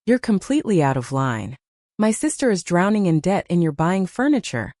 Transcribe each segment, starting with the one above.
You're completely out of line. My sister is drowning in debt and you're buying furniture.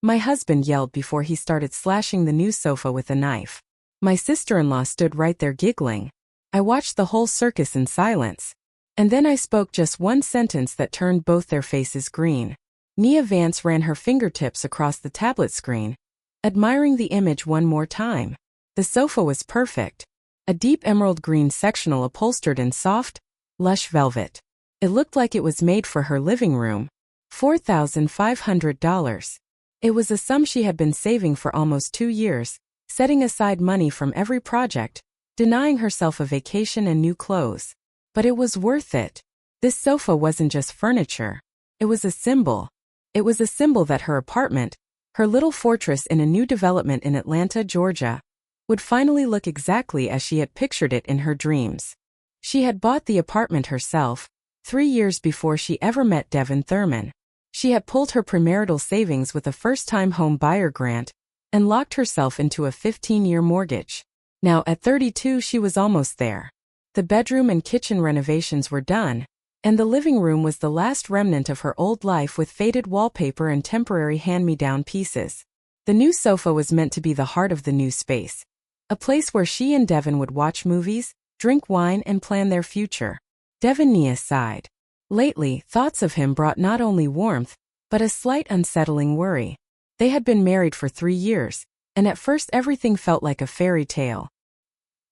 My husband yelled before he started slashing the new sofa with a knife. My sister-in-law stood right there giggling. I watched the whole circus in silence. And then I spoke just one sentence that turned both their faces green. Nia Vance ran her fingertips across the tablet screen, admiring the image one more time. The sofa was perfect. A deep emerald green sectional upholstered in soft, lush velvet. It looked like it was made for her living room. $4,500. It was a sum she had been saving for almost 2 years, setting aside money from every project, denying herself a vacation and new clothes. But it was worth it. This sofa wasn't just furniture. It was a symbol. It was a symbol that her apartment, her little fortress in a new development in Atlanta, Georgia, would finally look exactly as she had pictured it in her dreams. She had bought the apartment herself, 3 years before she ever met Devin Thurman. She had pulled her premarital savings with a first-time home buyer grant and locked herself into a 15-year mortgage. Now, at 32, she was almost there. The bedroom and kitchen renovations were done, and the living room was the last remnant of her old life with faded wallpaper and temporary hand-me-down pieces. The new sofa was meant to be the heart of the new space, a place where she and Devin would watch movies, drink wine, and plan their future. Devin Nia sighed. Lately, thoughts of him brought not only warmth, but a slight unsettling worry. They had been married for 3 years, and at first everything felt like a fairy tale.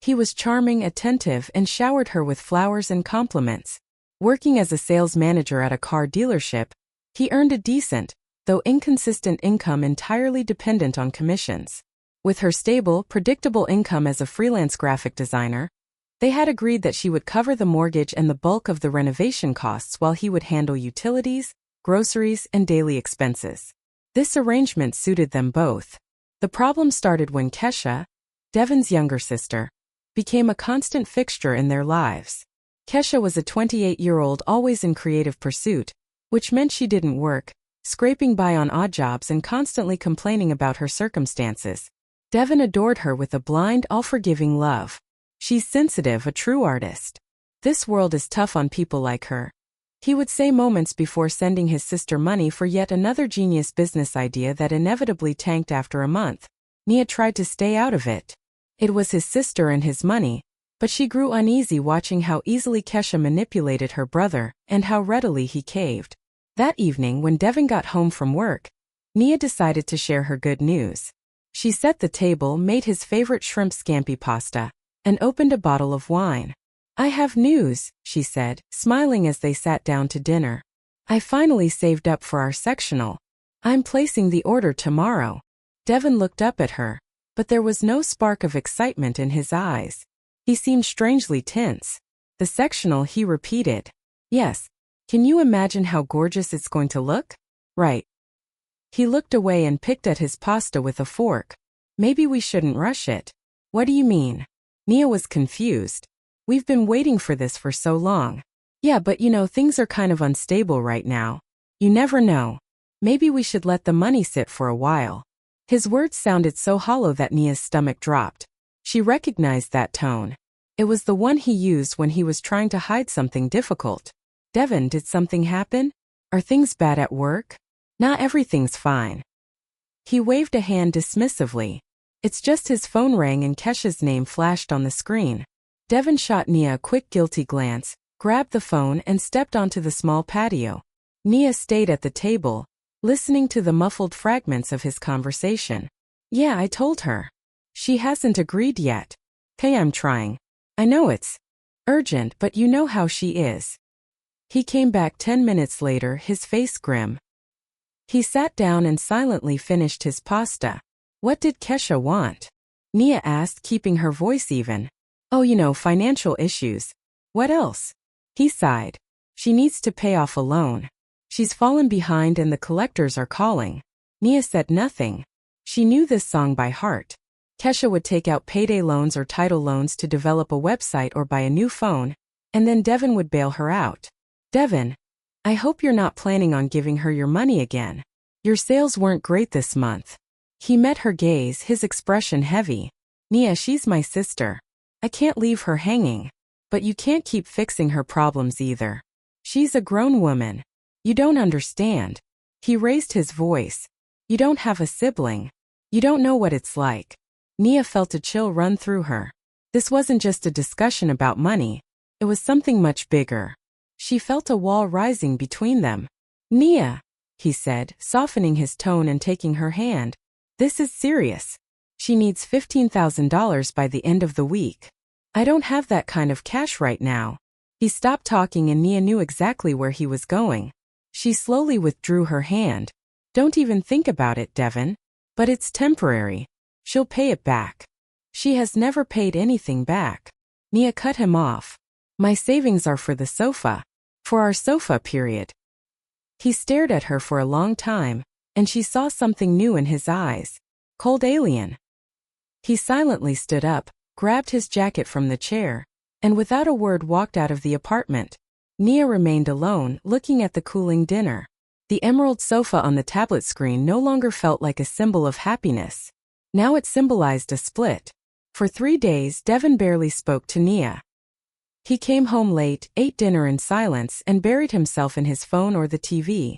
He was charming, attentive, and showered her with flowers and compliments. Working as a sales manager at a car dealership, he earned a decent, though inconsistent income entirely dependent on commissions. With her stable, predictable income as a freelance graphic designer, they had agreed that she would cover the mortgage and the bulk of the renovation costs while he would handle utilities, groceries, and daily expenses. This arrangement suited them both. The problem started when Kesha, Devin's younger sister, became a constant fixture in their lives. Kesha was a 28-year-old always in creative pursuit, which meant she didn't work, scraping by on odd jobs and constantly complaining about her circumstances. Devin adored her with a blind, all-forgiving love. She's sensitive, a true artist. This world is tough on people like her. He would say moments before sending his sister money for yet another genius business idea that inevitably tanked after a month. Nia tried to stay out of it. It was his sister and his money, but she grew uneasy watching how easily Kesha manipulated her brother and how readily he caved. That evening, when Devin got home from work, Nia decided to share her good news. She set the table, made his favorite shrimp scampi pasta, and opened a bottle of wine. "I have news," she said, smiling as they sat down to dinner. "I finally saved up for our sectional. I'm placing the order tomorrow." Devin looked up at her, but there was no spark of excitement in his eyes. He seemed strangely tense. "The sectional," he repeated. "Yes. Can you imagine how gorgeous it's going to look?" "Right." He looked away and picked at his pasta with a fork. "Maybe we shouldn't rush it." "What do you mean?" Nia was confused. "We've been waiting for this for so long." "Yeah, but things are kind of unstable right now. You never know. Maybe we should let the money sit for a while." His words sounded so hollow that Nia's stomach dropped. She recognized that tone. It was the one he used when he was trying to hide something difficult. "Devin, did something happen? Are things bad at work?" "Nah, everything's fine." He waved a hand dismissively. It's just his phone rang and Kesha's name flashed on the screen. Devin shot Nia a quick guilty glance, grabbed the phone and stepped onto the small patio. Nia stayed at the table, listening to the muffled fragments of his conversation. "Yeah, I told her. She hasn't agreed yet." "'Kay, I'm trying. I know it's urgent, but you know how she is." He came back 10 minutes later, his face grim. He sat down and silently finished his pasta. "What did Kesha want?" Nia asked, keeping her voice even. "Oh, financial issues. What else?" He sighed. "She needs to pay off a loan. She's fallen behind and the collectors are calling." Nia said nothing. She knew this song by heart. Kesha would take out payday loans or title loans to develop a website or buy a new phone, and then Devin would bail her out. "Devin, I hope you're not planning on giving her your money again. Your sales weren't great this month." He met her gaze, his expression heavy. "Nia, she's my sister. I can't leave her hanging. But you can't keep fixing her problems either. She's a grown woman. You don't understand. He raised his voice. You don't have a sibling. You don't know what it's like. Nia felt a chill run through her. This wasn't just a discussion about money. It was something much bigger. She felt a wall rising between them. Nia, he said, softening his tone and taking her hand. This is serious. She needs $15,000 by the end of the week. I don't have that kind of cash right now. He stopped talking and Nia knew exactly where he was going. She slowly withdrew her hand. Don't even think about it, Devin. But it's temporary. She'll pay it back. She has never paid anything back. Nia cut him off. My savings are for the sofa. For our sofa, period. He stared at her for a long time, and she saw something new in his eyes. Cold alien. He silently stood up, grabbed his jacket from the chair, and without a word walked out of the apartment. Nia remained alone, looking at the cooling dinner. The emerald sofa on the tablet screen no longer felt like a symbol of happiness. Now it symbolized a split. For 3 days, Devin barely spoke to Nia. He came home late, ate dinner in silence, and buried himself in his phone or the TV.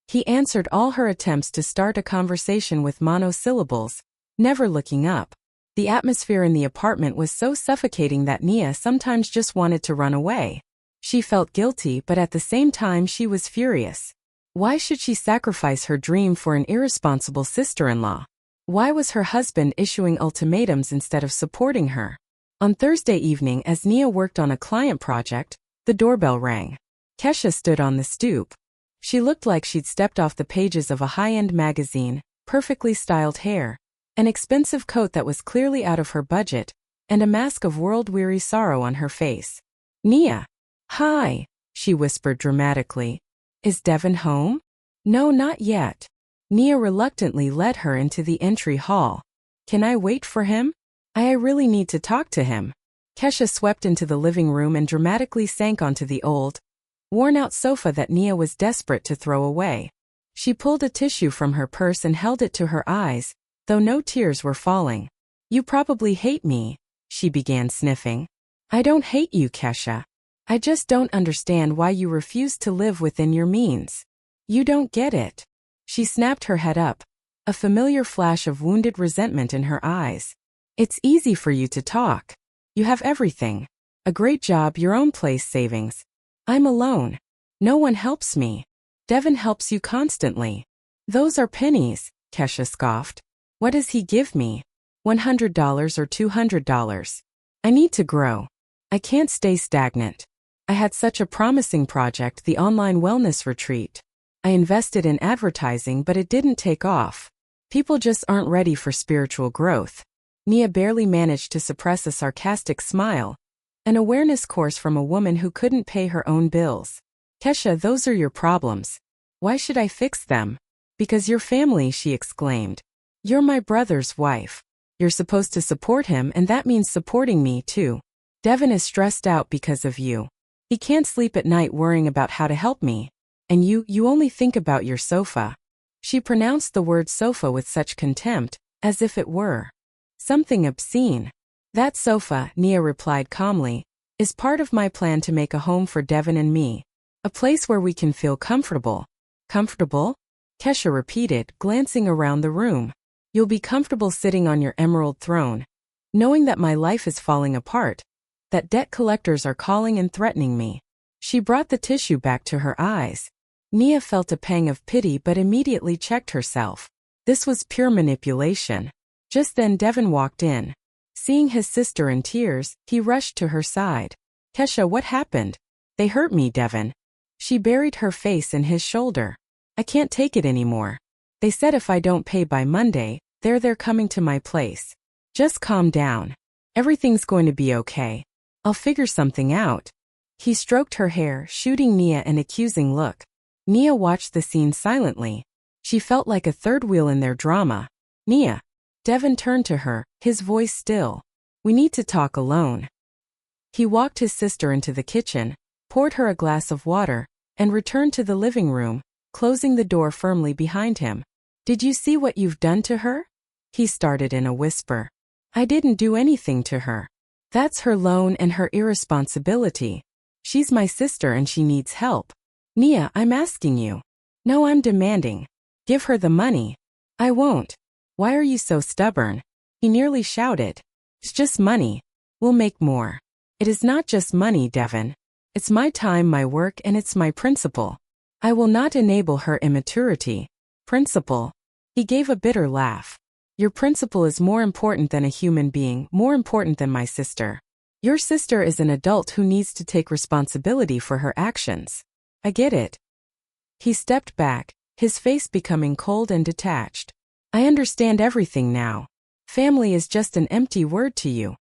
He answered all her attempts to start a conversation with monosyllables, never looking up. The atmosphere in the apartment was so suffocating that Nia sometimes just wanted to run away. She felt guilty, but at the same time she was furious. Why should she sacrifice her dream for an irresponsible sister-in-law? Why was her husband issuing ultimatums instead of supporting her? On Thursday evening, as Nia worked on a client project, the doorbell rang. Kesha stood on the stoop. She looked like she'd stepped off the pages of a high-end magazine, perfectly styled hair, an expensive coat that was clearly out of her budget, and a mask of world-weary sorrow on her face. Nia. Hi, she whispered dramatically. Is Devin home? No, not yet. Nia reluctantly led her into the entry hall. Can I wait for him? I really need to talk to him. Kesha swept into the living room and dramatically sank onto the old, worn-out sofa that Nia was desperate to throw away. She pulled a tissue from her purse and held it to her eyes, though no tears were falling. You probably hate me, she began sniffing. I don't hate you, Kesha. I just don't understand why you refuse to live within your means. You don't get it. She snapped her head up, a familiar flash of wounded resentment in her eyes. It's easy for you to talk. You have everything. A great job, your own place, savings. I'm alone. No one helps me. Devin helps you constantly. Those are pennies, Kesha scoffed. What does he give me? $100 or $200? I need to grow. I can't stay stagnant. I had such a promising project, the online wellness retreat. I invested in advertising, but it didn't take off. People just aren't ready for spiritual growth. Nia barely managed to suppress a sarcastic smile. An awareness course from a woman who couldn't pay her own bills. Kesha, those are your problems. Why should I fix them? Because you're family, she exclaimed. You're my brother's wife. You're supposed to support him, and that means supporting me too. Devin is stressed out because of you. He can't sleep at night worrying about how to help me. And you only think about your sofa. She pronounced the word sofa with such contempt, as if it were something obscene. That sofa, Nia replied calmly, is part of my plan to make a home for Devin and me. A place where we can feel comfortable. Comfortable? Kesha repeated, glancing around the room. You'll be comfortable sitting on your emerald throne, knowing that my life is falling apart, that debt collectors are calling and threatening me. She brought the tissue back to her eyes. Nia felt a pang of pity but immediately checked herself. This was pure manipulation. Just then Devin walked in. Seeing his sister in tears, he rushed to her side. Kesha, what happened? They hurt me, Devin. She buried her face in his shoulder. I can't take it anymore. They said if I don't pay by Monday, they're coming to my place. Just calm down. Everything's going to be okay. I'll figure something out. He stroked her hair, shooting Nia an accusing look. Nia watched the scene silently. She felt like a third wheel in their drama. Nia. Devin turned to her, his voice still. We need to talk alone. He walked his sister into the kitchen, poured her a glass of water, and returned to the living room, closing the door firmly behind him. Did you see what you've done to her? He started in a whisper. I didn't do anything to her. That's her loan and her irresponsibility. She's my sister and she needs help. Nia, I'm asking you. No, I'm demanding. Give her the money. I won't. Why are you so stubborn? He nearly shouted. It's just money. We'll make more. It is not just money, Devin. It's my time, my work, and it's my principle. I will not enable her immaturity. Principle? He gave a bitter laugh. Your principle is more important than a human being, more important than my sister. Your sister is an adult who needs to take responsibility for her actions. I get it. He stepped back, his face becoming cold and detached. I understand everything now. Family is just an empty word to you.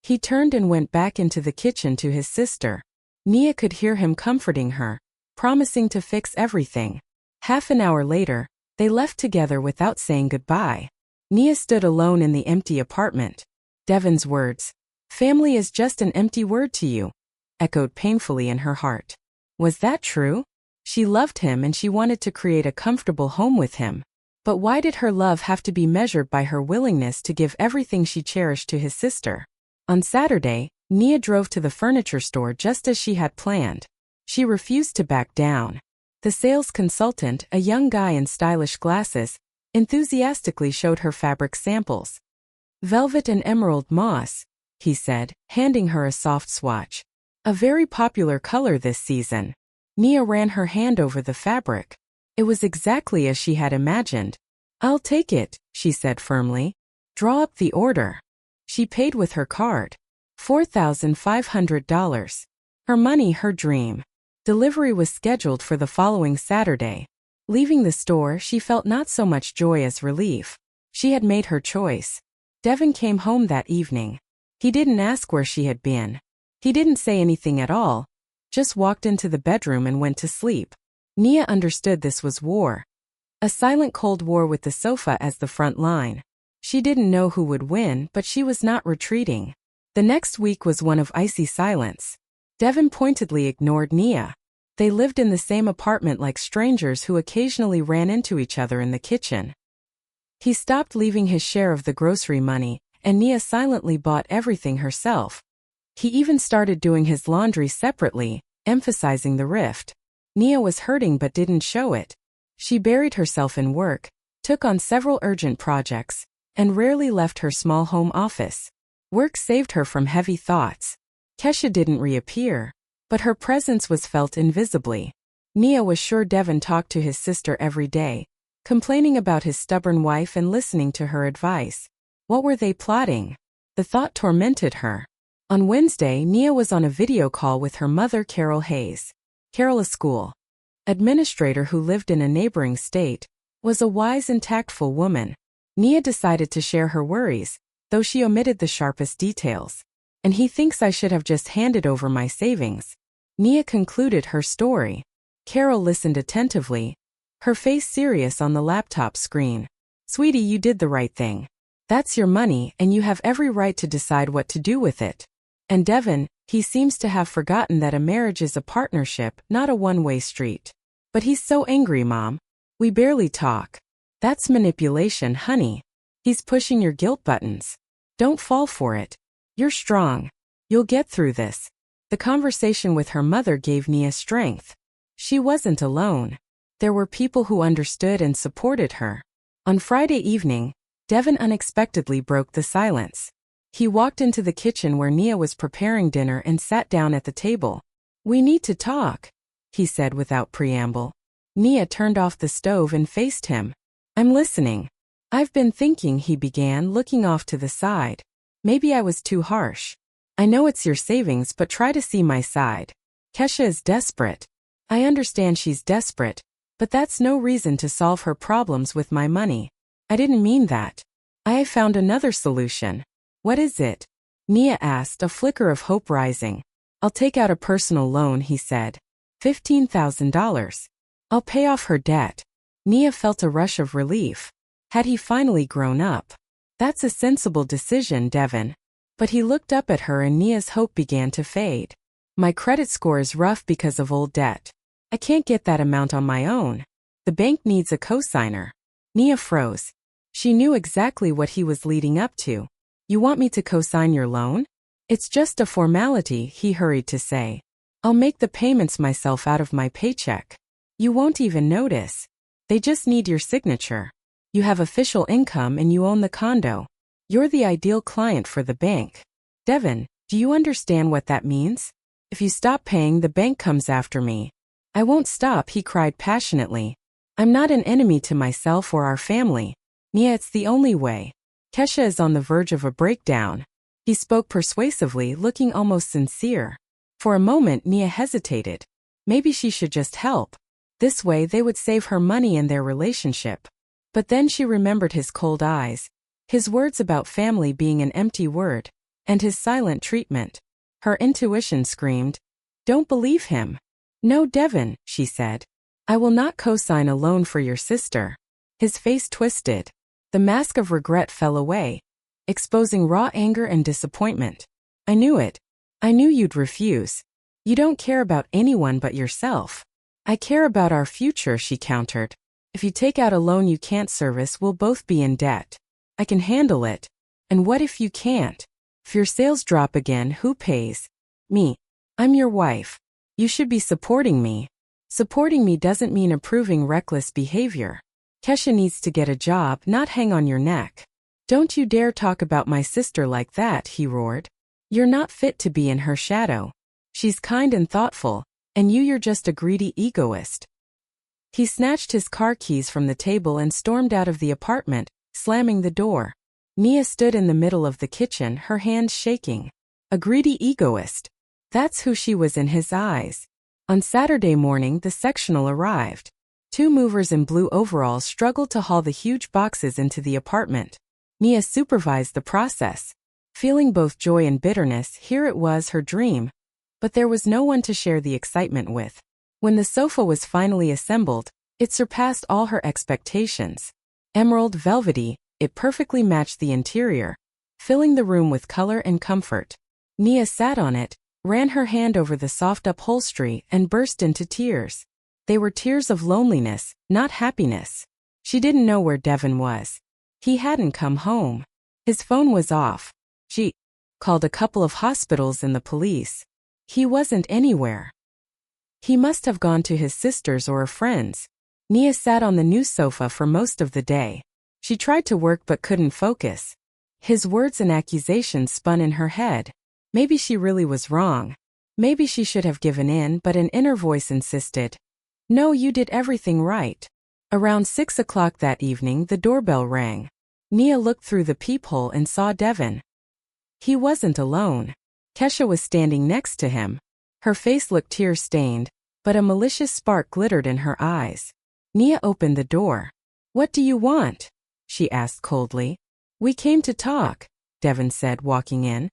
He turned and went back into the kitchen to his sister. Nia could hear him comforting her, promising to fix everything. Half an hour later, they left together without saying goodbye. Nia stood alone in the empty apartment. Devin's words, "Family is just an empty word to you," echoed painfully in her heart. Was that true? She loved him and she wanted to create a comfortable home with him. But why did her love have to be measured by her willingness to give everything she cherished to his sister? On Saturday, Nia drove to the furniture store just as she had planned. She refused to back down. The sales consultant, a young guy in stylish glasses, enthusiastically showed her fabric samples. Velvet and emerald moss, he said, handing her a soft swatch. A very popular color this season. Nia ran her hand over the fabric. It was exactly as she had imagined. I'll take it, she said firmly. Draw up the order. She paid with her card. $4,500. Her money, her dream. Delivery was scheduled for the following Saturday. Leaving the store, she felt not so much joy as relief. She had made her choice. Devin came home that evening. He didn't ask where she had been. He didn't say anything at all, just walked into the bedroom and went to sleep. Nia understood this was war. A silent cold war with the sofa as the front line. She didn't know who would win, but she was not retreating. The next week was one of icy silence. Devin pointedly ignored Nia. They lived in the same apartment like strangers who occasionally ran into each other in the kitchen. He stopped leaving his share of the grocery money, and Nia silently bought everything herself. He even started doing his laundry separately, emphasizing the rift. Nia was hurting but didn't show it. She buried herself in work, took on several urgent projects, and rarely left her small home office. Work saved her from heavy thoughts. Kesha didn't reappear, but her presence was felt invisibly. Nia was sure Devin talked to his sister every day, complaining about his stubborn wife and listening to her advice. What were they plotting? The thought tormented her. On Wednesday, Nia was on a video call with her mother, Carol Hayes. Carol, a school administrator who lived in a neighboring state, was a wise and tactful woman. Nia decided to share her worries, though she omitted the sharpest details. And he thinks I should have just handed over my savings. Nia concluded her story. Carol listened attentively, her face serious on the laptop screen. Sweetie, you did the right thing. That's your money and you have every right to decide what to do with it. And Devin, he seems to have forgotten that a marriage is a partnership, not a one-way street. But he's so angry, Mom. We barely talk. That's manipulation, honey. He's pushing your guilt buttons. Don't fall for it. You're strong. You'll get through this. The conversation with her mother gave Nia strength. She wasn't alone. There were people who understood and supported her. On Friday evening, Devin unexpectedly broke the silence. He walked into the kitchen where Nia was preparing dinner and sat down at the table. We need to talk, he said without preamble. Nia turned off the stove and faced him. I'm listening. I've been thinking, he began, looking off to the side. Maybe I was too harsh. I know it's your savings, but try to see my side. Kesha is desperate. I understand she's desperate, but that's no reason to solve her problems with my money. I didn't mean that. I have found another solution. What is it? Nia asked, a flicker of hope rising. I'll take out a personal loan, he said. $15,000. I'll pay off her debt. Nia felt a rush of relief. Had he finally grown up? That's a sensible decision, Devin. But he looked up at her and Nia's hope began to fade. My credit score is rough because of old debt. I can't get that amount on my own. The bank needs a cosigner. Nia froze. She knew exactly what he was leading up to. You want me to cosign your loan? It's just a formality, he hurried to say. I'll make the payments myself out of my paycheck. You won't even notice. They just need your signature. You have official income and you own the condo. You're the ideal client for the bank. Devin, do you understand what that means? If you stop paying, the bank comes after me. I won't stop, he cried passionately. I'm not an enemy to myself or our family. Nia, it's the only way. Kesha is on the verge of a breakdown. He spoke persuasively, looking almost sincere. For a moment, Nia hesitated. Maybe she should just help. This way they would save her money and their relationship. But then she remembered his cold eyes, his words about family being an empty word, and his silent treatment. Her intuition screamed, "Don't believe him." "No, Devin," she said. "I will not co-sign a loan for your sister." His face twisted. The mask of regret fell away, exposing raw anger and disappointment. "I knew it. I knew you'd refuse. You don't care about anyone but yourself." "I care about our future," she countered. "If you take out a loan you can't service, we'll both be in debt. I can handle it. And what if you can't? If your sales drop again, who pays?" "Me. I'm your wife. You should be supporting me." "Supporting me doesn't mean approving reckless behavior. Kesha needs to get a job, not hang on your neck." "Don't you dare talk about my sister like that," he roared. "You're not fit to be in her shadow. She's kind and thoughtful, and you're just a greedy egoist." He snatched his car keys from the table and stormed out of the apartment, slamming the door. Nia stood in the middle of the kitchen, her hands shaking. A greedy egoist. That's who she was in his eyes. On Saturday morning, the sectional arrived. 2 movers in blue overalls struggled to haul the huge boxes into the apartment. Nia supervised the process. Feeling both joy and bitterness, here it was, her dream. But there was no one to share the excitement with. When the sofa was finally assembled, it surpassed all her expectations. Emerald velvety, it perfectly matched the interior, filling the room with color and comfort. Nia sat on it, ran her hand over the soft upholstery, and burst into tears. They were tears of loneliness, not happiness. She didn't know where Devin was. He hadn't come home. His phone was off. She called a couple of hospitals and the police. He wasn't anywhere. He must have gone to his sister's or a friend's. Nia sat on the new sofa for most of the day. She tried to work but couldn't focus. His words and accusations spun in her head. Maybe she really was wrong. Maybe she should have given in, but an inner voice insisted. "No, you did everything right." Around 6 o'clock that evening, the doorbell rang. Nia looked through the peephole and saw Devin. He wasn't alone. Kesha was standing next to him. Her face looked tear-stained, but a malicious spark glittered in her eyes. Nia opened the door. "What do you want?" she asked coldly. "We came to talk," Devin said, walking in.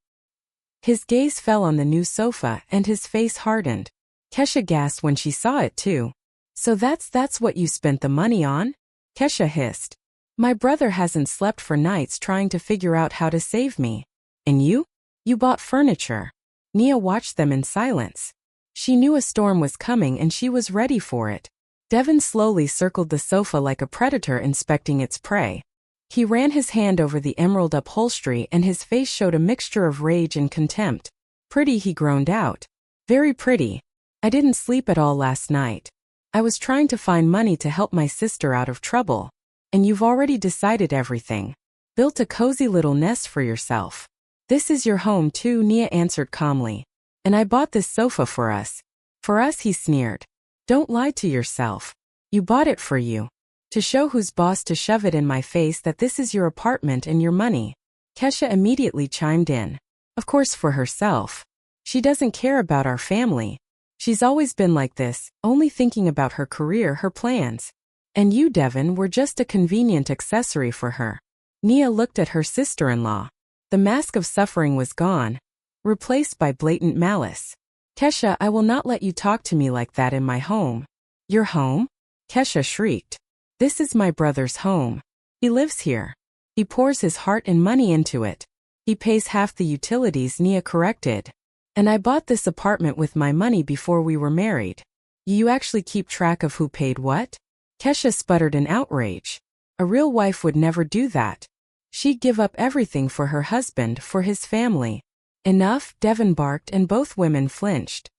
His gaze fell on the new sofa and his face hardened. Kesha gasped when she saw it too. "So that's what you spent the money on?" Kesha hissed. "My brother hasn't slept for nights trying to figure out how to save me. And you? You bought furniture." Nia watched them in silence. She knew a storm was coming and she was ready for it. Devin slowly circled the sofa like a predator inspecting its prey. He ran his hand over the emerald upholstery and his face showed a mixture of rage and contempt. "Pretty," he groaned out. "Very pretty. I didn't sleep at all last night. I was trying to find money to help my sister out of trouble. And you've already decided everything. Built a cozy little nest for yourself. This is your home too," Nia answered calmly. "And I bought this sofa for us." "For us," he sneered. "Don't lie to yourself. You bought it for you. To show who's boss, to shove it in my face that this is your apartment and your money." Kesha immediately chimed in. "Of course, for herself. She doesn't care about our family. She's always been like this, only thinking about her career, her plans. And you, Devin, were just a convenient accessory for her." Nia looked at her sister-in-law. The mask of suffering was gone, replaced by blatant malice. "Kesha, I will not let you talk to me like that in my home." "Your home?" Kesha shrieked. "This is my brother's home. He lives here. He pours his heart and money into it. He pays half the utilities," Nia corrected. "And I bought this apartment with my money before we were married." "You actually keep track of who paid what?" Kesha sputtered in outrage. A real wife would never do that. She'd give up everything for her husband, for his family. "Enough," Devin barked, and both women flinched.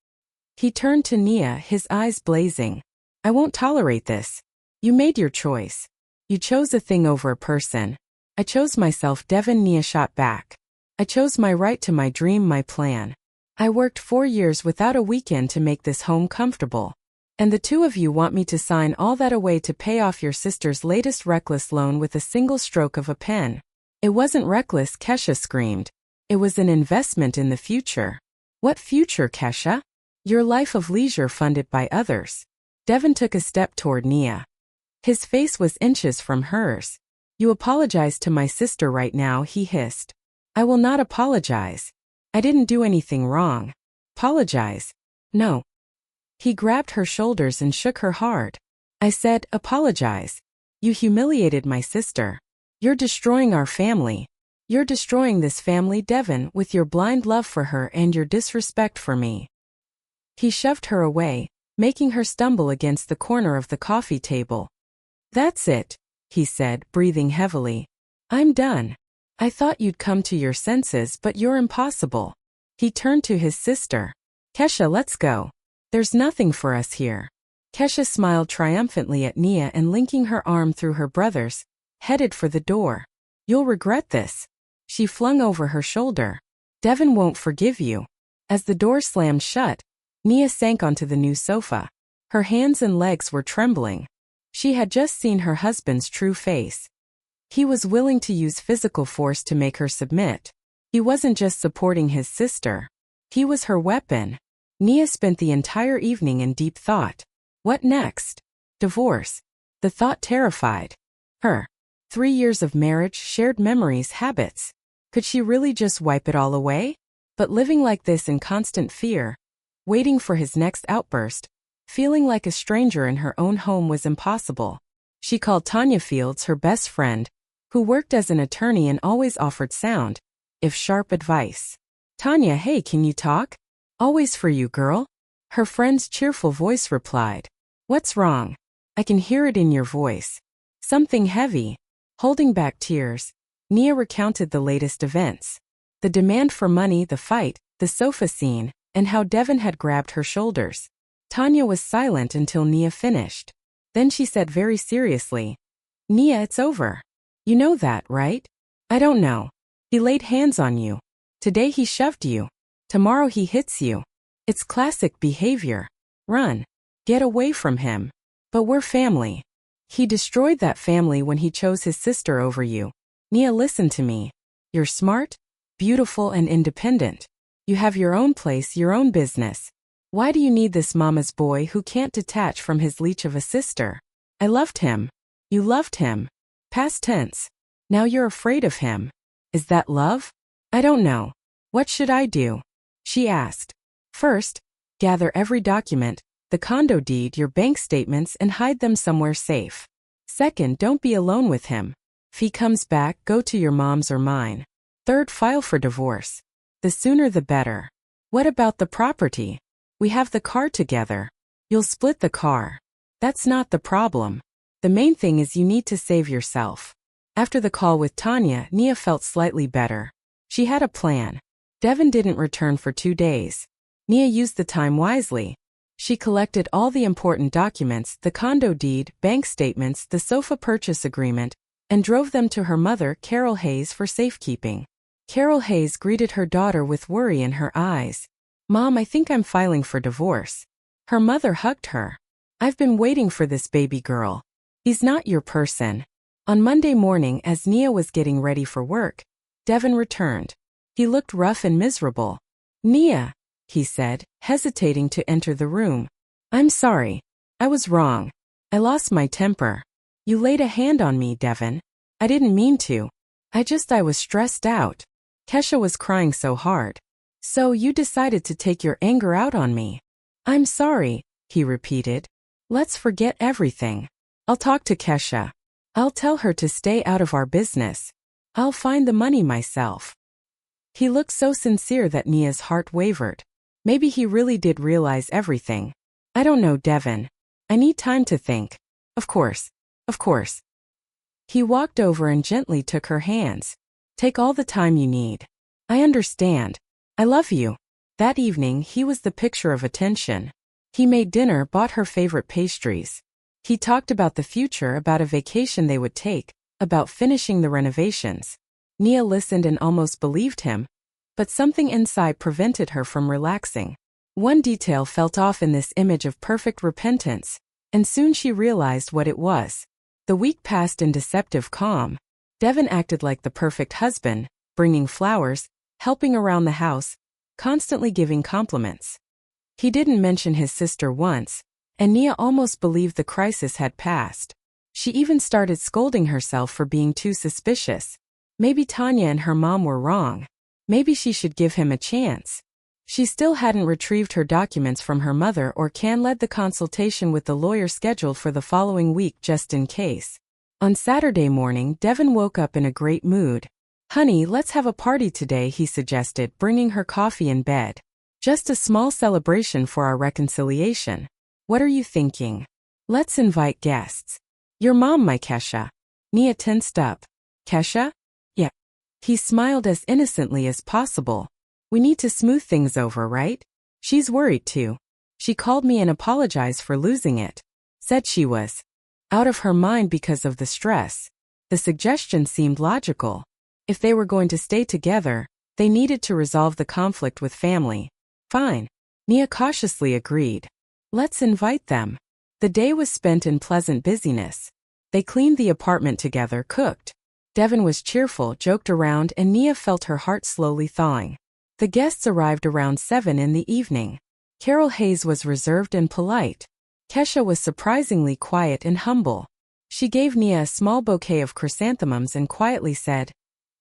He turned to Nia, his eyes blazing. I won't tolerate this. You made your choice. You chose a thing over a person. I chose myself, Devin. Nia shot back. I chose my right to my dream, my plan. I worked 4 years without a weekend to make this home comfortable. And the two of you want me to sign all that away to pay off your sister's latest reckless loan with a single stroke of a pen. It wasn't reckless, Kesha screamed. It was an investment in the future. What future, Kesha? Your life of leisure funded by others. Devin took a step toward Nia. His face was inches from hers. You apologize to my sister right now, he hissed. I will not apologize. I didn't do anything wrong. Apologize? No. He grabbed her shoulders and shook her hard. I said, apologize. You humiliated my sister. You're destroying our family. You're destroying this family, Devin, with your blind love for her and your disrespect for me. He shoved her away, making her stumble against the corner of the coffee table. That's it, he said, breathing heavily. I'm done. I thought you'd come to your senses, but you're impossible. He turned to his sister. Kesha, let's go. There's nothing for us here. Kesha smiled triumphantly at Nia and linking her arm through her brother's, headed for the door. You'll regret this. She flung over her shoulder. Devin won't forgive you. As the door slammed shut, Nia sank onto the new sofa. Her hands and legs were trembling. She had just seen her husband's true face. He was willing to use physical force to make her submit. He wasn't just supporting his sister. He was her weapon. Nia spent the entire evening in deep thought. What next? Divorce. The thought terrified her. 3 years of marriage, shared memories, habits. Could she really just wipe it all away? But living like this in constant fear, waiting for his next outburst, feeling like a stranger in her own home was impossible. She called Tanya Fields, her best friend, who worked as an attorney and always offered sound, if sharp advice. Tanya, hey, can you talk? Always for you, girl. Her friend's cheerful voice replied. What's wrong? I can hear it in your voice. Something heavy. Holding back tears, Nia recounted the latest events. The demand for money, the fight, the sofa scene, and how Devin had grabbed her shoulders. Tanya was silent until Nia finished. Then she said very seriously, Nia, it's over. You know that, right? I don't know. He laid hands on you. Today he shoved you. Tomorrow he hits you. It's classic behavior. Run. Get away from him. But we're family. He destroyed that family when he chose his sister over you. Nia, listen to me. You're smart, beautiful, and independent. You have your own place, your own business. Why do you need this mama's boy who can't detach from his leech of a sister? I loved him. You loved him. Past tense. Now you're afraid of him. Is that love? I don't know. What should I do? She asked. First, gather every document, the condo deed, your bank statements, and hide them somewhere safe. Second, don't be alone with him. If he comes back, go to your mom's or mine. Third, file for divorce. The sooner the better. What about the property? We have the car together. You'll split the car. That's not the problem. The main thing is you need to save yourself. After the call with Tanya, Nia felt slightly better. She had a plan. Devin didn't return for 2 days. Nia used the time wisely. She collected all the important documents, the condo deed, bank statements, the sofa purchase agreement, and drove them to her mother, Carol Hayes, for safekeeping. Carol Hayes greeted her daughter with worry in her eyes. Mom, I think I'm filing for divorce. Her mother hugged her. I've been waiting for this baby girl. He's not your person. On Monday morning, as Nia was getting ready for work, Devin returned. He looked rough and miserable. Nia, he said, hesitating to enter the room. I'm sorry. I was wrong. I lost my temper. You laid a hand on me, Devin. I didn't mean to. I was stressed out. Kesha was crying so hard. So you decided to take your anger out on me. I'm sorry, he repeated. Let's forget everything. I'll talk to Kesha. I'll tell her to stay out of our business. I'll find the money myself. He looked so sincere that Nia's heart wavered. Maybe he really did realize everything. I don't know, Devin. I need time to think. Of course. Of course. He walked over and gently took her hands. Take all the time you need. I understand. I love you. That evening, he was the picture of attention. He made dinner, bought her favorite pastries. He talked about the future, about a vacation they would take, about finishing the renovations. Nia listened and almost believed him, but something inside prevented her from relaxing. One detail felt off in this image of perfect repentance, and soon she realized what it was. The week passed in deceptive calm. Devin acted like the perfect husband, bringing flowers, helping around the house, constantly giving compliments. He didn't mention his sister once, and Nia almost believed the crisis had passed. She even started scolding herself for being too suspicious. Maybe Tanya and her mom were wrong. Maybe she should give him a chance. She still hadn't retrieved her documents from her mother or led the consultation with the lawyer scheduled for the following week just in case. On Saturday morning, Devin woke up in a great mood. "Honey, let's have a party today," he suggested, bringing her coffee in bed. "Just a small celebration for our reconciliation. What are you thinking? Let's invite guests." "Your mom, my Kesha." Nia tensed up. "Kesha?" "Yeah." He smiled as innocently as possible. "We need to smooth things over, right? She's worried too. She called me and apologized for losing it. Said she was out of her mind because of the stress." The suggestion seemed logical. If they were going to stay together, they needed to resolve the conflict with family. "Fine." Nia cautiously agreed. "Let's invite them." The day was spent in pleasant busyness. They cleaned the apartment together, cooked. Devin was cheerful, joked around, and Nia felt her heart slowly thawing. The guests arrived around 7 in the evening. Carol Hayes was reserved and polite. Kesha was surprisingly quiet and humble. She gave Nia a small bouquet of chrysanthemums and quietly said,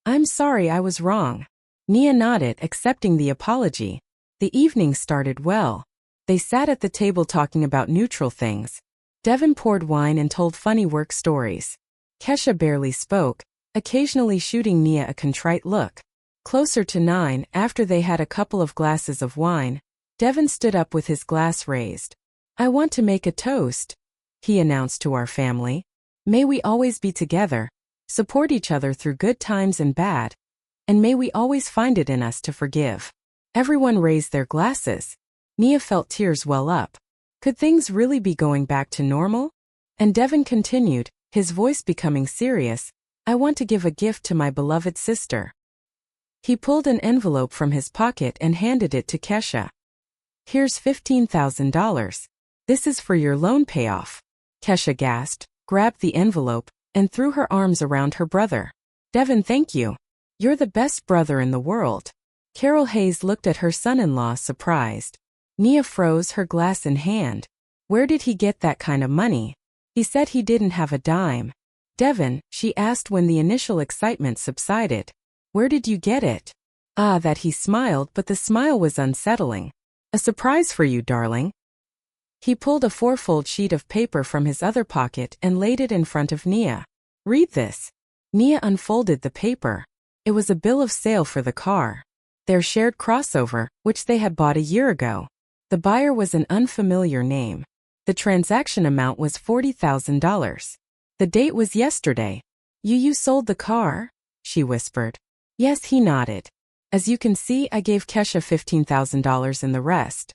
"I'm sorry, I was wrong." Nia nodded, accepting the apology. The evening started well. They sat at the table talking about neutral things. Devin poured wine and told funny work stories. Kesha barely spoke, occasionally shooting Nia a contrite look. Closer to 9, after they had a couple of glasses of wine, Devin stood up with his glass raised. "I want to make a toast," he announced to our family. "May we always be together, support each other through good times and bad, and may we always find it in us to forgive." Everyone raised their glasses. Nia felt tears well up. Could things really be going back to normal? And Devin continued, his voice becoming serious, "I want to give a gift to my beloved sister." He pulled an envelope from his pocket and handed it to Kesha. "Here's $15,000. This is for your loan payoff." Kesha gasped, grabbed the envelope, and threw her arms around her brother. "Devin, thank you. You're the best brother in the world." Carol Hayes looked at her son-in-law, surprised. Nia froze, her glass in hand. Where did he get that kind of money? He said he didn't have a dime. "Devin," she asked when the initial excitement subsided, "where did you get it?" "Ah," that he smiled, but the smile was unsettling. "A surprise for you, darling." He pulled a 4-fold sheet of paper from his other pocket and laid it in front of Nia. "Read this." Nia unfolded the paper. It was a bill of sale for the car. Their shared crossover, which they had bought a year ago. The buyer was an unfamiliar name. The transaction amount was $40,000. The date was yesterday. You sold the car?" she whispered. "Yes," he nodded. "As you can see, I gave Kesha $15,000 and the rest."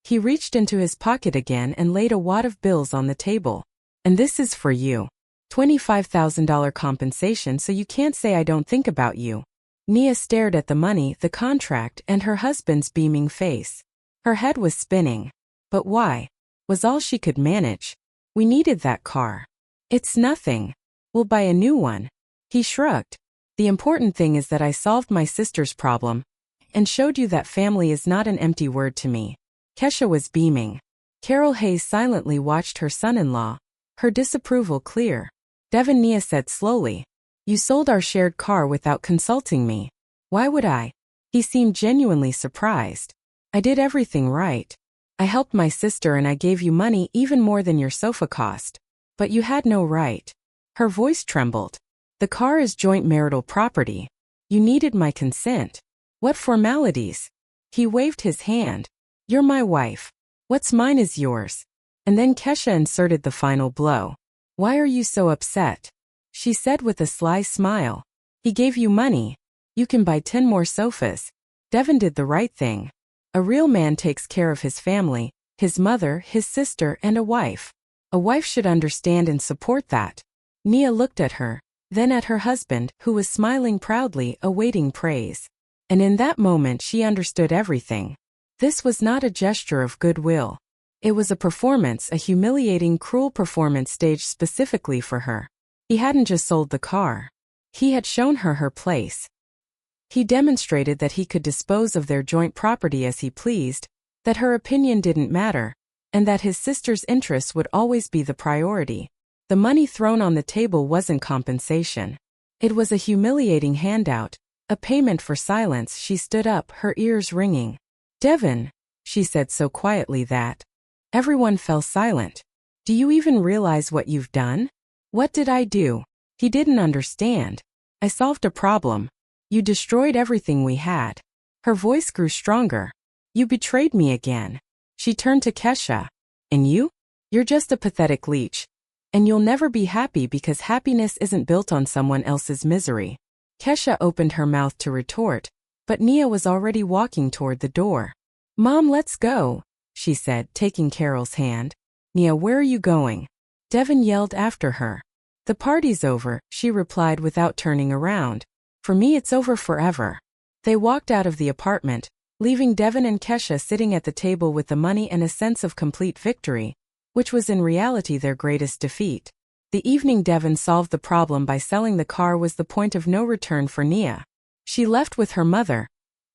He reached into his pocket again and laid a wad of bills on the table. "And this is for you. $25,000 compensation, so you can't say I don't think about you." Nia stared at the money, the contract, and her husband's beaming face. Her head was spinning. But why? Was all she could manage. "We needed that car." "It's nothing. We'll buy a new one." He shrugged. "The important thing is that I solved my sister's problem and showed you that family is not an empty word to me." Kesha was beaming. Carol Hayes silently watched her son-in-law, her disapproval clear. "Devin," Nia said slowly, "you sold our shared car without consulting me. Why would I?" He seemed genuinely surprised. "I did everything right. I helped my sister and I gave you money, even more than your sofa cost. But you had no right." Her voice trembled. "The car is joint marital property. You needed my consent. What formalities?" He waved his hand. "You're my wife. What's mine is yours." And then Kesha inserted the final blow. "Why are you so upset?" she said with a sly smile. "He gave you money. You can buy 10 more sofas. Devin did the right thing." A real man takes care of his family, his mother, his sister, and a wife. A wife should understand and support that. Nia looked at her, then at her husband, who was smiling proudly, awaiting praise. And in that moment she understood everything. This was not a gesture of goodwill. It was a performance, a humiliating, cruel performance staged specifically for her. He hadn't just sold the car. He had shown her her place. He demonstrated that he could dispose of their joint property as he pleased, that her opinion didn't matter, and that his sister's interests would always be the priority. The money thrown on the table wasn't compensation. It was a humiliating handout, a payment for silence. She stood up, her ears ringing. "Devon," she said so quietly that everyone fell silent. "Do you even realize what you've done?" "What did I do?" He didn't understand. "I solved a problem. You destroyed everything we had." Her voice grew stronger. "You betrayed me again." She turned to Kesha. "And you? You're just a pathetic leech. And you'll never be happy because happiness isn't built on someone else's misery." Kesha opened her mouth to retort, but Nia was already walking toward the door. "Mom, let's go," she said, taking Carol's hand. "Nia, where are you going?" Devon yelled after her. "The party's over," she replied without turning around. "For me it's over forever." They walked out of the apartment, leaving Devon and Kesha sitting at the table with the money and a sense of complete victory, which was in reality their greatest defeat. The evening Devon solved the problem by selling the car was the point of no return for Nia. She left with her mother,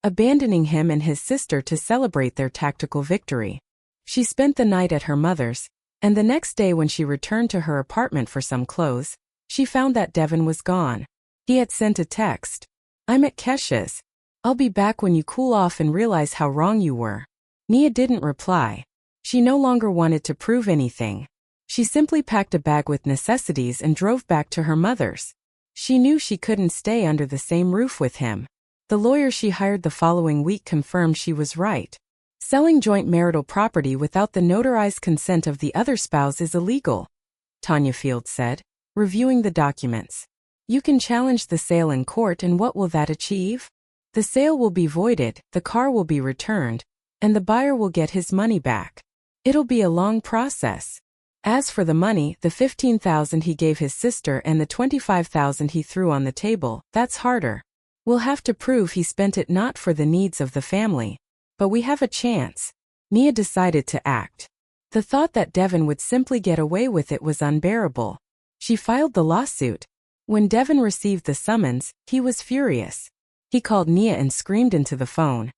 abandoning him and his sister to celebrate their tactical victory. She spent the night at her mother's, and the next day when she returned to her apartment for some clothes, she found that Devon was gone. He had sent a text. "I'm at Kesha's. I'll be back when you cool off and realize how wrong you were." Nia didn't reply. She no longer wanted to prove anything. She simply packed a bag with necessities and drove back to her mother's. She knew she couldn't stay under the same roof with him. The lawyer she hired the following week confirmed she was right. Selling joint marital property without the notarized consent of the other spouse is illegal, Tanya Field said, reviewing the documents. "You can challenge the sale in court, and what will that achieve? The sale will be voided, the car will be returned, and the buyer will get his money back. It'll be a long process. As for the money, the $15,000 he gave his sister and the $25,000 he threw on the table, that's harder. We'll have to prove he spent it not for the needs of the family. But we have a chance." Nia decided to act. The thought that Devon would simply get away with it was unbearable. She filed the lawsuit. When Devon received the summons, he was furious. He called Nia and screamed into the phone.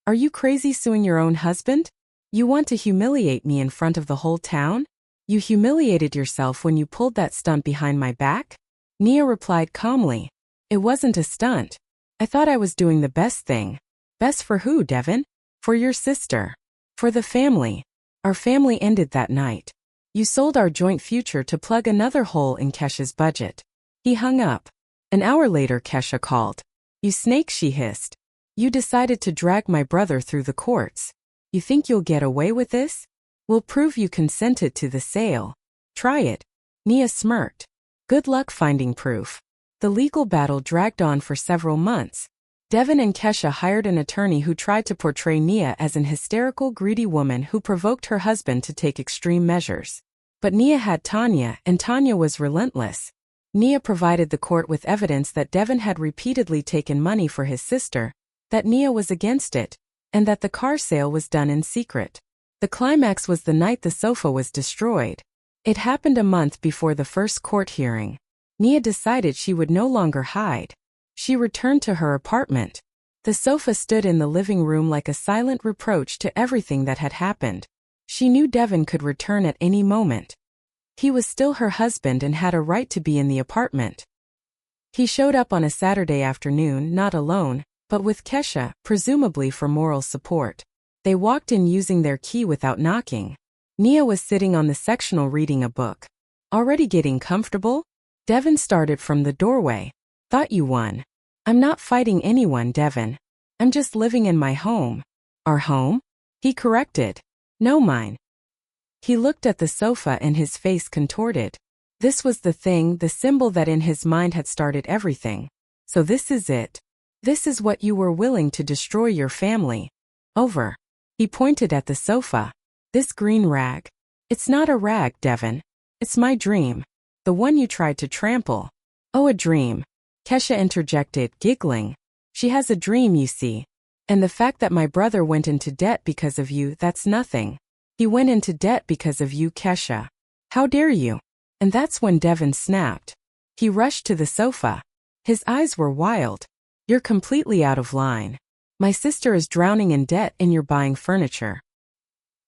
"Are you crazy suing your own husband? You want to humiliate me in front of the whole town? You humiliated yourself when you pulled that stunt behind my back?" Nia replied calmly. "It wasn't a stunt. I thought I was doing the best thing." "Best for who, Devon?" "For your sister. For the family. Our family ended that night. You sold our joint future to plug another hole in Kesha's budget." He hung up. An hour later Kesha called. "You snake," she hissed. "You decided to drag my brother through the courts. You think you'll get away with this? We'll prove you consented to the sale. Try it." Nia smirked. "Good luck finding proof." The legal battle dragged on for several months. Devon and Kesha hired an attorney who tried to portray Nia as an hysterical, greedy woman who provoked her husband to take extreme measures. But Nia had Tanya, and Tanya was relentless. Nia provided the court with evidence that Devon had repeatedly taken money for his sister, that Nia was against it, and that the car sale was done in secret. The climax was the night the sofa was destroyed. It happened a month before the first court hearing. Nia decided she would no longer hide. She returned to her apartment. The sofa stood in the living room like a silent reproach to everything that had happened. She knew Devon could return at any moment. He was still her husband and had a right to be in the apartment. He showed up on a Saturday afternoon, not alone, but with Kesha, presumably for moral support. They walked in using their key without knocking. Nia was sitting on the sectional reading a book. "Already getting comfortable?" Devon started from the doorway. "Thought you won." "I'm not fighting anyone, Devon. I'm just living in my home." "Our home?" he corrected. "No, mine." He looked at the sofa and his face contorted. This was the thing, the symbol that in his mind had started everything. "So this is it. This is what you were willing to destroy your family over." He pointed at the sofa. This green rag. It's not a rag, Devon. It's my dream. The one you tried to trample. Oh, a dream. Kesha interjected, giggling. She has a dream, you see. And the fact that my brother went into debt because of you, that's nothing. He went into debt because of you, Kesha. How dare you? And that's when Devon snapped. He rushed to the sofa. His eyes were wild. You're completely out of line. My sister is drowning in debt and you're buying furniture.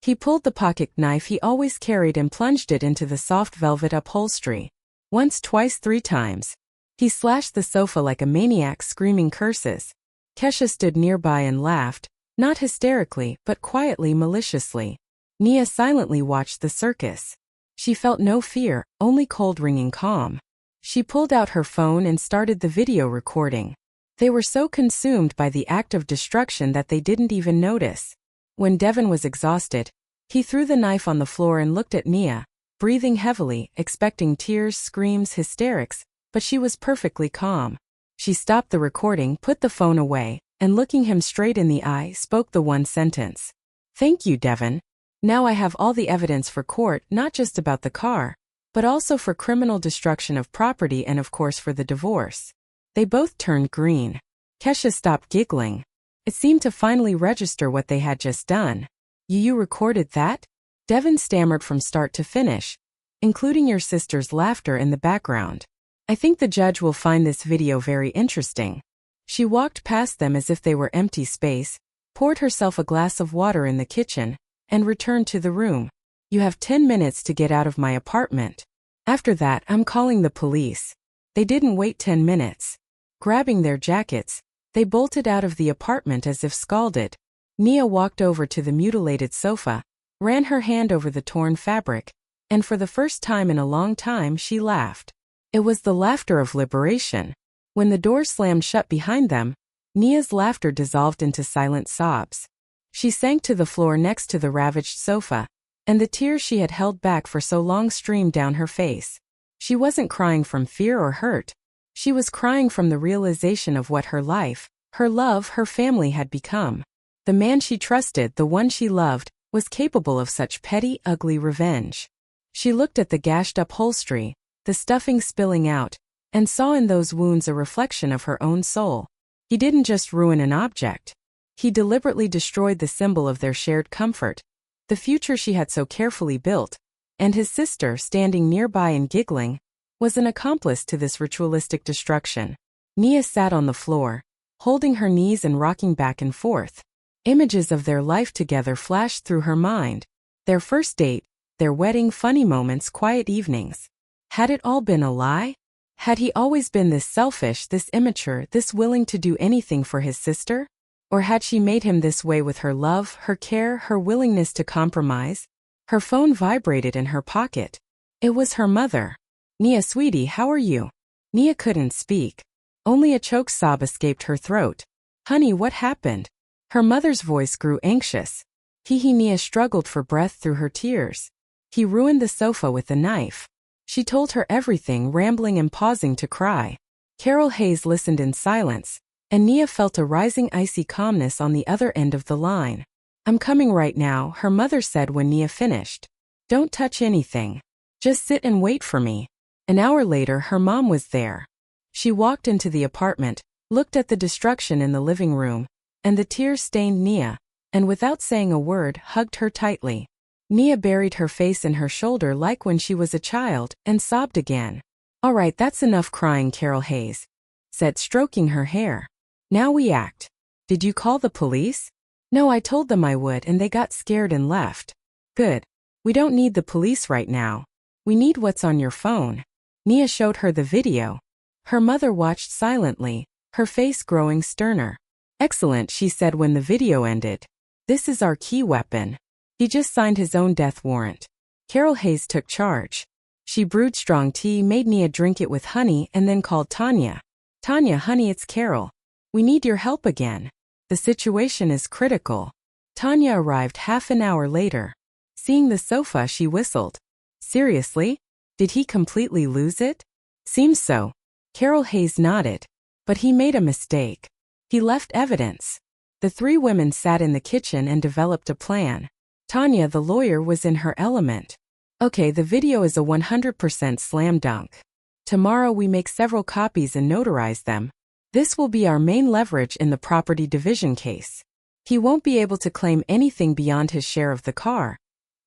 He pulled the pocket knife he always carried and plunged it into the soft velvet upholstery. Once, twice, 3 times. He slashed the sofa like a maniac, screaming curses. Kesha stood nearby and laughed, not hysterically, but quietly, maliciously. Nia silently watched the circus. She felt no fear, only cold, ringing calm. She pulled out her phone and started the video recording. They were so consumed by the act of destruction that they didn't even notice. When Devon was exhausted, he threw the knife on the floor and looked at Nia, breathing heavily, expecting tears, screams, hysterics, but she was perfectly calm. She stopped the recording, put the phone away, and looking him straight in the eye, spoke the one sentence. Thank you, Devon. Now I have all the evidence for court, not just about the car, but also for criminal destruction of property and of course for the divorce. They both turned green. Kesha stopped giggling. It seemed to finally register what they had just done. You recorded that? Devon stammered from start to finish, including your sister's laughter in the background. I think the judge will find this video very interesting. She walked past them as if they were empty space, poured herself a glass of water in the kitchen, and returned to the room. You have 10 minutes to get out of my apartment. After that, I'm calling the police. They didn't wait 10 minutes. Grabbing their jackets, they bolted out of the apartment as if scalded. Nia walked over to the mutilated sofa, ran her hand over the torn fabric, and for the first time in a long time she laughed. It was the laughter of liberation. When the door slammed shut behind them, Nia's laughter dissolved into silent sobs. She sank to the floor next to the ravaged sofa, and the tears she had held back for so long streamed down her face. She wasn't crying from fear or hurt. She was crying from the realization of what her life, her love, her family had become. The man she trusted, the one she loved, was capable of such petty, ugly revenge. She looked at the gashed upholstery, the stuffing spilling out, and saw in those wounds a reflection of her own soul. He didn't just ruin an object. He deliberately destroyed the symbol of their shared comfort, the future she had so carefully built, and his sister, standing nearby and giggling, was an accomplice to this ritualistic destruction. Nia sat on the floor, holding her knees and rocking back and forth. Images of their life together flashed through her mind. Their first date, their wedding, funny moments, quiet evenings. Had it all been a lie? Had he always been this selfish, this immature, this willing to do anything for his sister? Or had she made him this way with her love, her care, her willingness to compromise? Her phone vibrated in her pocket. It was her mother. Nia, sweetie, how are you? Nia couldn't speak. Only a choked sob escaped her throat. Honey, what happened? Her mother's voice grew anxious. Nia struggled for breath through her tears. He ruined the sofa with a knife. She told her everything, rambling and pausing to cry. Carol Hayes listened in silence, and Nia felt a rising icy calmness on the other end of the line. I'm coming right now, her mother said when Nia finished. Don't touch anything. Just sit and wait for me. An hour later, her mom was there. She walked into the apartment, looked at the destruction in the living room, and the tears stained Nia, and without saying a word, hugged her tightly. Nia buried her face in her shoulder like when she was a child, and sobbed again. All right, that's enough crying, Carol Hayes said, stroking her hair. Now we act. Did you call the police? No, I told them I would and they got scared and left. Good. We don't need the police right now. We need what's on your phone. Nia showed her the video. Her mother watched silently, her face growing sterner. Excellent, she said when the video ended. This is our key weapon. He just signed his own death warrant. Carol Hayes took charge. She brewed strong tea, made Nia drink it with honey, and then called Tanya. Tanya, honey, it's Carol. We need your help again. The situation is critical. Tanya arrived half an hour later. Seeing the sofa, she whistled. Seriously? Did he completely lose it? Seems so. Carol Hayes nodded. But he made a mistake. He left evidence. The three women sat in the kitchen and developed a plan. Tanya, the lawyer, was in her element. Okay, the video is a 100% slam dunk. Tomorrow we make several copies and notarize them. This will be our main leverage in the property division case. He won't be able to claim anything beyond his share of the car.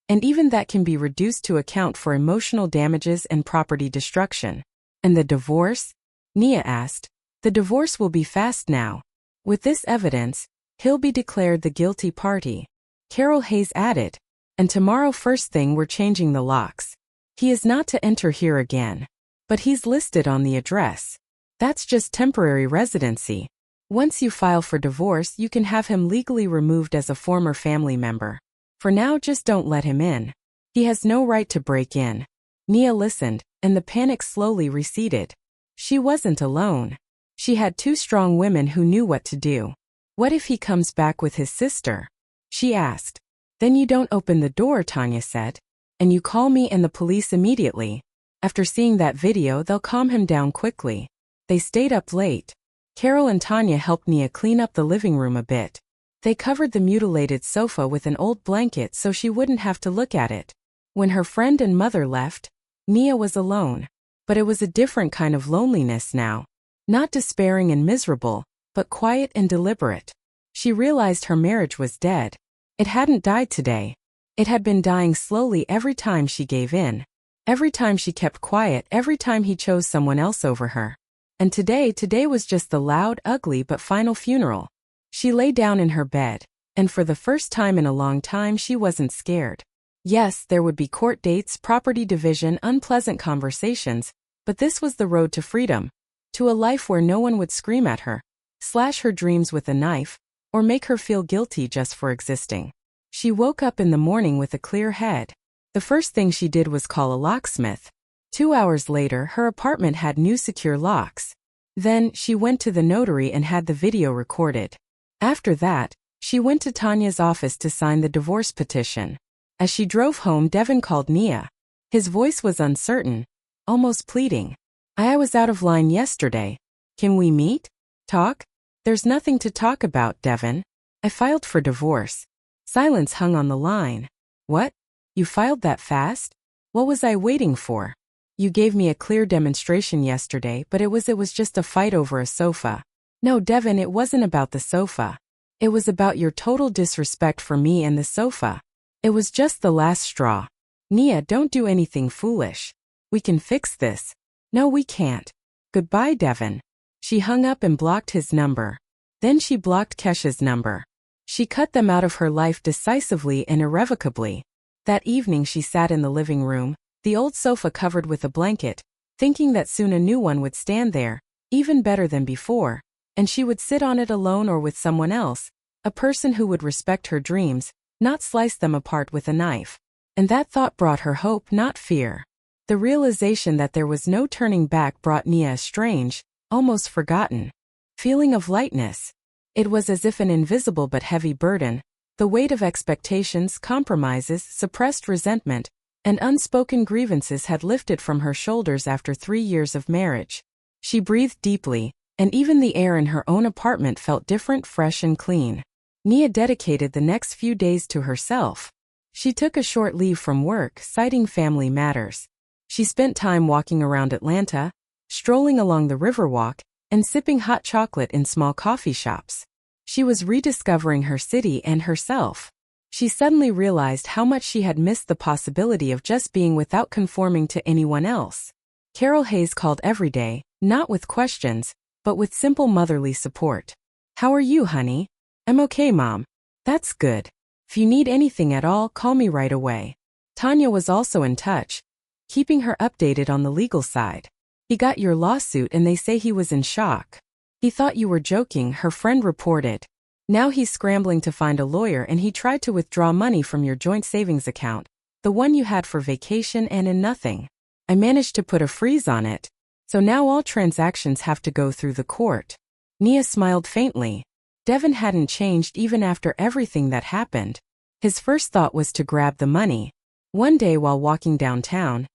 And even that can be reduced to account for emotional damages and property destruction. And the divorce? Nia asked. The divorce will be fast now. With this evidence, he'll be declared the guilty party. Carol Hayes added. And tomorrow first thing we're changing the locks. He is not to enter here again. But he's listed on the address. That's just temporary residency. Once you file for divorce, you can have him legally removed as a former family member. For now, just don't let him in. He has no right to break in. Nia listened, and the panic slowly receded. She wasn't alone. She had two strong women who knew what to do. What if he comes back with his sister? She asked. Then you don't open the door, Tanya said. And you call me and the police immediately. After seeing that video, they'll calm him down quickly. They stayed up late. Carol and Tanya helped Nia clean up the living room a bit. They covered the mutilated sofa with an old blanket so she wouldn't have to look at it. When her friend and mother left, Nia was alone. But it was a different kind of loneliness now. Not despairing and miserable, but quiet and deliberate. She realized her marriage was dead. It hadn't died today. It had been dying slowly every time she gave in. Every time she kept quiet, every time he chose someone else over her. And today was just the loud, ugly but final funeral. She lay down in her bed, and for the first time in a long time she wasn't scared. Yes, there would be court dates, property division, unpleasant conversations, but this was the road to freedom. To a life where no one would scream at her, slash her dreams with a knife, or make her feel guilty just for existing. She woke up in the morning with a clear head. The first thing she did was call a locksmith. 2 hours later, her apartment had new secure locks. Then, she went to the notary and had the video recorded. After that, she went to Tanya's office to sign the divorce petition. As she drove home, Devin called Nia. His voice was uncertain, almost pleading. I was out of line yesterday. Can we meet? Talk? There's nothing to talk about, Devin. I filed for divorce. Silence hung on the line. What? You filed that fast? What was I waiting for? You gave me a clear demonstration yesterday, but it was just a fight over a sofa. No, Devin, it wasn't about the sofa. It was about your total disrespect for me and the sofa. It was just the last straw. Nia, don't do anything foolish. We can fix this. No, we can't. Goodbye, Devin. She hung up and blocked his number. Then she blocked Kesha's number. She cut them out of her life decisively and irrevocably. That evening she sat in the living room, the old sofa covered with a blanket, thinking that soon a new one would stand there, even better than before, and she would sit on it alone or with someone else, a person who would respect her dreams, not slice them apart with a knife. And that thought brought her hope, not fear. The realization that there was no turning back brought Nia a strange, almost forgotten feeling of lightness. It was as if an invisible but heavy burden, the weight of expectations, compromises, suppressed resentment, and unspoken grievances had lifted from her shoulders after 3 years of marriage. She breathed deeply, and even the air in her own apartment felt different, fresh and clean. Nia dedicated the next few days to herself. She took a short leave from work, citing family matters. She spent time walking around Atlanta, strolling along the Riverwalk, and sipping hot chocolate in small coffee shops. She was rediscovering her city and herself. She suddenly realized how much she had missed the possibility of just being without conforming to anyone else. Carol Hayes called every day, not with questions, but with simple motherly support. How are you, honey? I'm okay, Mom. That's good. If you need anything at all, call me right away. Tanya was also in touch, keeping her updated on the legal side. He got your lawsuit and they say he was in shock. He thought you were joking, her friend reported. Now he's scrambling to find a lawyer and he tried to withdraw money from your joint savings account, the one you had for vacation and in nothing. I managed to put a freeze on it, so now all transactions have to go through the court. Nia smiled faintly. Devin hadn't changed even after everything that happened. His first thought was to grab the money. One day while walking downtown,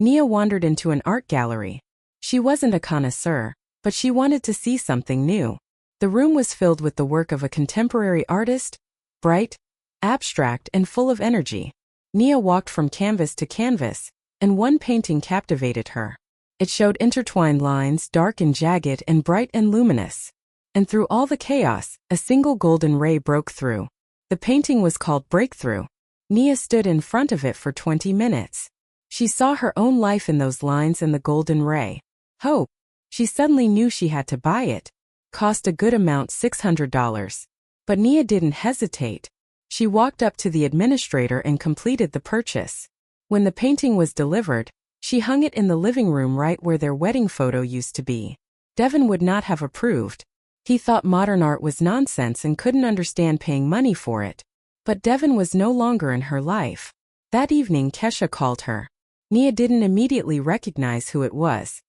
Nia wandered into an art gallery. She wasn't a connoisseur, but she wanted to see something new. The room was filled with the work of a contemporary artist, bright, abstract, and full of energy. Nia walked from canvas to canvas, and one painting captivated her. It showed intertwined lines, dark and jagged and bright and luminous. And through all the chaos, a single golden ray broke through. The painting was called Breakthrough. Nia stood in front of it for 20 minutes. She saw her own life in those lines and the golden ray. Hope. She suddenly knew she had to buy it. Cost a good amount, $600. But Nia didn't hesitate. She walked up to the administrator and completed the purchase. When the painting was delivered, she hung it in the living room right where their wedding photo used to be. Devin would not have approved. He thought modern art was nonsense and couldn't understand paying money for it. But Devin was no longer in her life. That evening Kesha called her. Nia didn't immediately recognize who it was.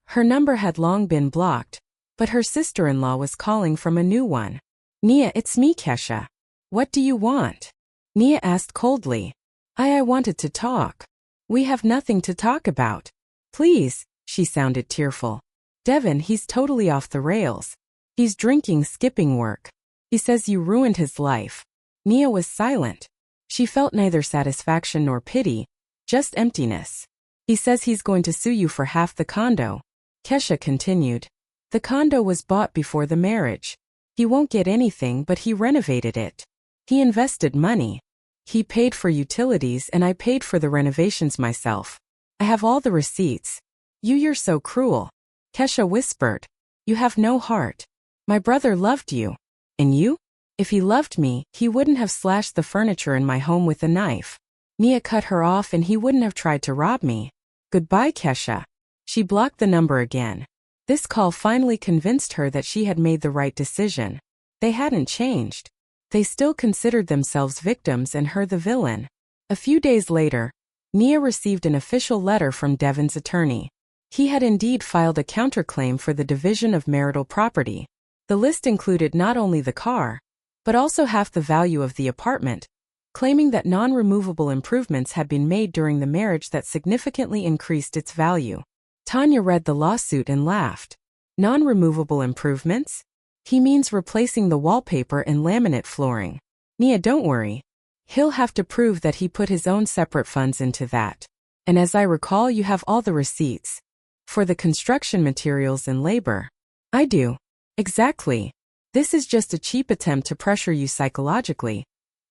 Her number had long been blocked, but her sister-in-law was calling from a new one. Nia, it's me, Kesha. What do you want? Nia asked coldly. I wanted to talk. We have nothing to talk about. Please, she sounded tearful. Devin, he's totally off the rails. He's drinking, skipping work. He says you ruined his life. Nia was silent. She felt neither satisfaction nor pity, just emptiness. He says he's going to sue you for half the condo. Kesha continued. The condo was bought before the marriage. He won't get anything, but he renovated it. He invested money. He paid for utilities and I paid for the renovations myself. I have all the receipts. You're so cruel. Kesha whispered. You have no heart. My brother loved you. And you? If he loved me, he wouldn't have slashed the furniture in my home with a knife. Nia cut her off and he wouldn't have tried to rob me. Goodbye, Kesha. She blocked the number again. This call finally convinced her that she had made the right decision. They hadn't changed. They still considered themselves victims and her the villain. A few days later, Nia received an official letter from Devin's attorney. He had indeed filed a counterclaim for the division of marital property. The list included not only the car, but also half the value of the apartment, claiming that non-removable improvements had been made during the marriage that significantly increased its value. Tanya read the lawsuit and laughed. Non-removable improvements? He means replacing the wallpaper and laminate flooring. Nia, don't worry. He'll have to prove that he put his own separate funds into that. And as I recall, you have all the receipts. For the construction materials and labor. I do. Exactly. This is just a cheap attempt to pressure you psychologically,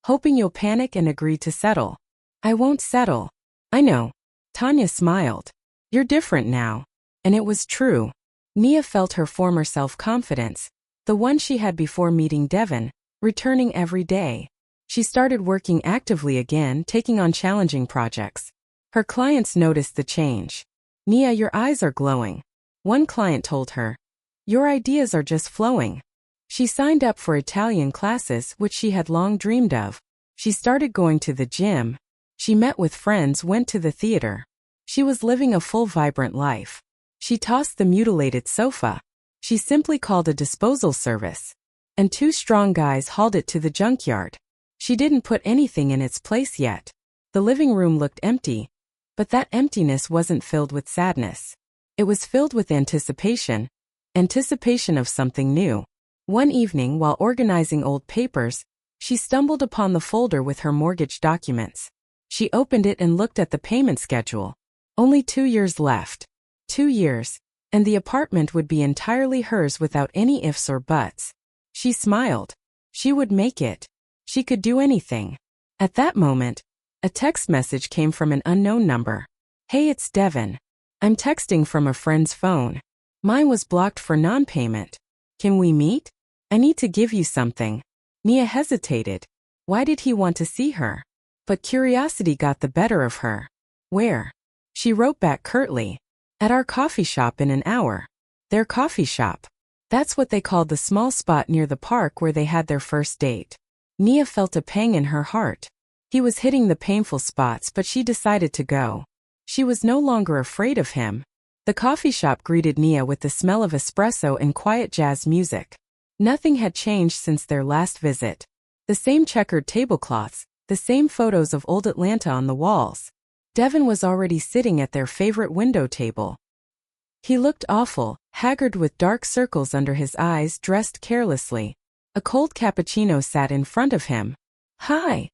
hoping you'll panic and agree to settle. I won't settle. I know. Tanya smiled. You're different now. And it was true. Nia felt her former self-confidence, the one she had before meeting Devin, returning every day. She started working actively again, taking on challenging projects. Her clients noticed the change. Nia, your eyes are glowing. One client told her. Your ideas are just flowing. She signed up for Italian classes, which she had long dreamed of. She started going to the gym. She met with friends, went to the theater. She was living a full, vibrant life. She tossed the mutilated sofa. She simply called a disposal service. And 2 strong guys hauled it to the junkyard. She didn't put anything in its place yet. The living room looked empty. But that emptiness wasn't filled with sadness. It was filled with anticipation. Anticipation of something new. One evening, while organizing old papers, she stumbled upon the folder with her mortgage documents. She opened it and looked at the payment schedule. Only 2 years left. 2 years, and the apartment would be entirely hers without any ifs or buts. She smiled. She would make it. She could do anything. At that moment, a text message came from an unknown number. Hey, it's Devin. I'm texting from a friend's phone. Mine was blocked for non-payment. Can we meet? I need to give you something. Nia hesitated. Why did he want to see her? But curiosity got the better of her. Where? She wrote back curtly. At our coffee shop in an hour. Their coffee shop. That's what they called the small spot near the park where they had their first date. Nia felt a pang in her heart. He was hitting the painful spots, but she decided to go. She was no longer afraid of him. The coffee shop greeted Nia with the smell of espresso and quiet jazz music. Nothing had changed since their last visit. The same checkered tablecloths, the same photos of old Atlanta on the walls. Devin was already sitting at their favorite window table. He looked awful, haggard with dark circles under his eyes, dressed carelessly. A cold cappuccino sat in front of him. "Hi,"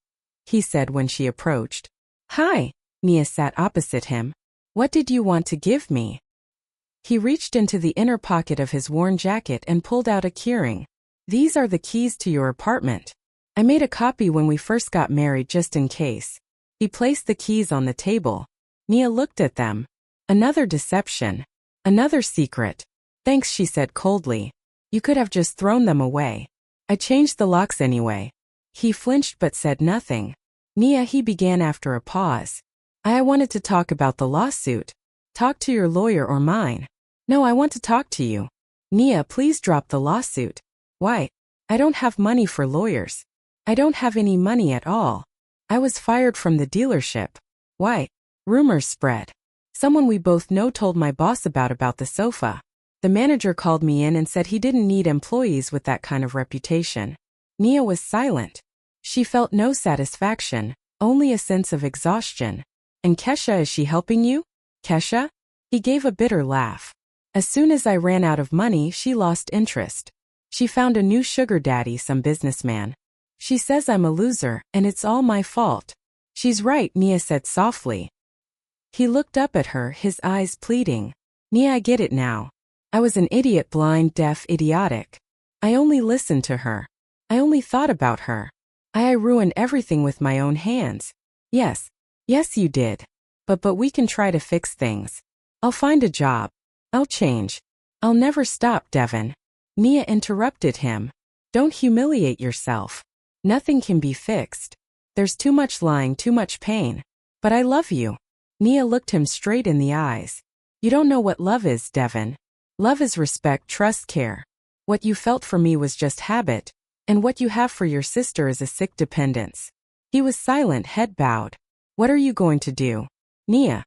he said when she approached. "Hi." Nia sat opposite him. "What did you want to give me?" He reached into the inner pocket of his worn jacket and pulled out a keyring. "These are the keys to your apartment. I made a copy when we first got married just in case." He placed the keys on the table. Nia looked at them. Another deception. Another secret. "Thanks," she said coldly. "You could have just thrown them away. I changed the locks anyway." He flinched but said nothing. "Nia," he began after a pause. "I wanted to talk about the lawsuit. Talk to your lawyer or mine." "No, I want to talk to you." "Nia, please drop the lawsuit." "Why? I don't have money for lawyers. I don't have any money at all. I was fired from the dealership." "Why?" "Rumors spread. Someone we both know told my boss about the sofa. The manager called me in and said he didn't need employees with that kind of reputation." Nia was silent. She felt no satisfaction, only a sense of exhaustion. "And Kesha, is she helping you?" "Kesha?" He gave a bitter laugh. "As soon as I ran out of money, she lost interest. She found a new sugar daddy, some businessman. She says I'm a loser, and it's all my fault." "She's right," Nia said softly. He looked up at her, his eyes pleading. "Nia, I get it now. I was an idiot, blind, deaf, idiotic. I only listened to her. I only thought about her. I ruined everything with my own hands." "Yes. Yes, you did. But we can try to fix things. I'll find a job. I'll change. I'll never stop, Devin." Nia interrupted him. "Don't humiliate yourself. Nothing can be fixed. There's too much lying, too much pain. But I love you." Nia looked him straight in the eyes. "You don't know what love is, Devin. Love is respect, trust, care. What you felt for me was just habit, and what you have for your sister is a sick dependence." He was silent, head bowed. "What are you going to do?" Nia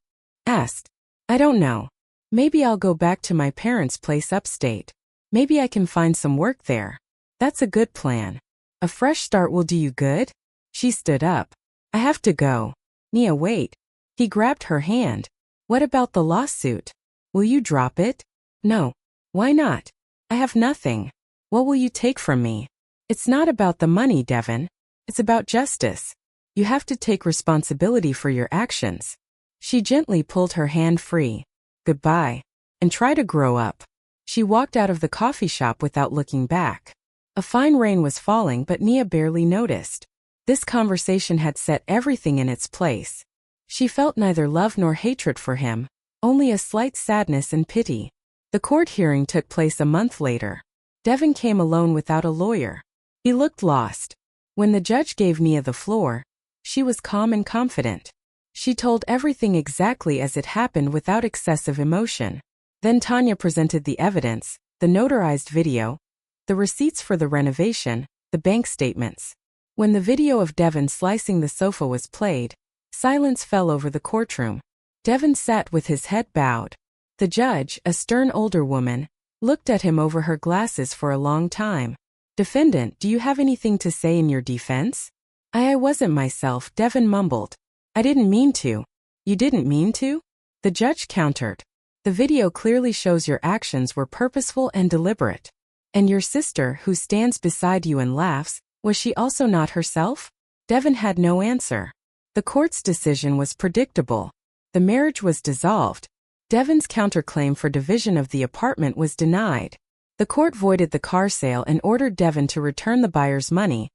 asked. "I don't know. Maybe I'll go back to my parents' place upstate. Maybe I can find some work there." "That's a good plan. A fresh start will do you good." She stood up. "I have to go." "Nia, wait." He grabbed her hand. "What about the lawsuit? Will you drop it?" "No." "Why not?" "I have nothing." "What will you take from me?" "It's not about the money, Devin. It's about justice. You have to take responsibility for your actions." She gently pulled her hand free. "Goodbye. And try to grow up." She walked out of the coffee shop without looking back. A fine rain was falling, but Nia barely noticed. This conversation had set everything in its place. She felt neither love nor hatred for him, only a slight sadness and pity. The court hearing took place a month later. Devin came alone without a lawyer. He looked lost. When the judge gave Nia the floor, she was calm and confident. She told everything exactly as it happened without excessive emotion. Then Tanya presented the evidence, the notarized video, the receipts for the renovation, the bank statements. When the video of Devin slicing the sofa was played, silence fell over the courtroom. Devin sat with his head bowed. The judge, a stern older woman, looked at him over her glasses for a long time. "Defendant, do you have anything to say in your defense?" I wasn't myself," Devin mumbled. "I didn't mean to." "You didn't mean to?" The judge countered. "The video clearly shows your actions were purposeful and deliberate. And your sister, who stands beside you and laughs, was she also not herself?" Devin had no answer. The court's decision was predictable. The marriage was dissolved. Devin's counterclaim for division of the apartment was denied. The court voided the car sale and ordered Devin to return the buyer's money,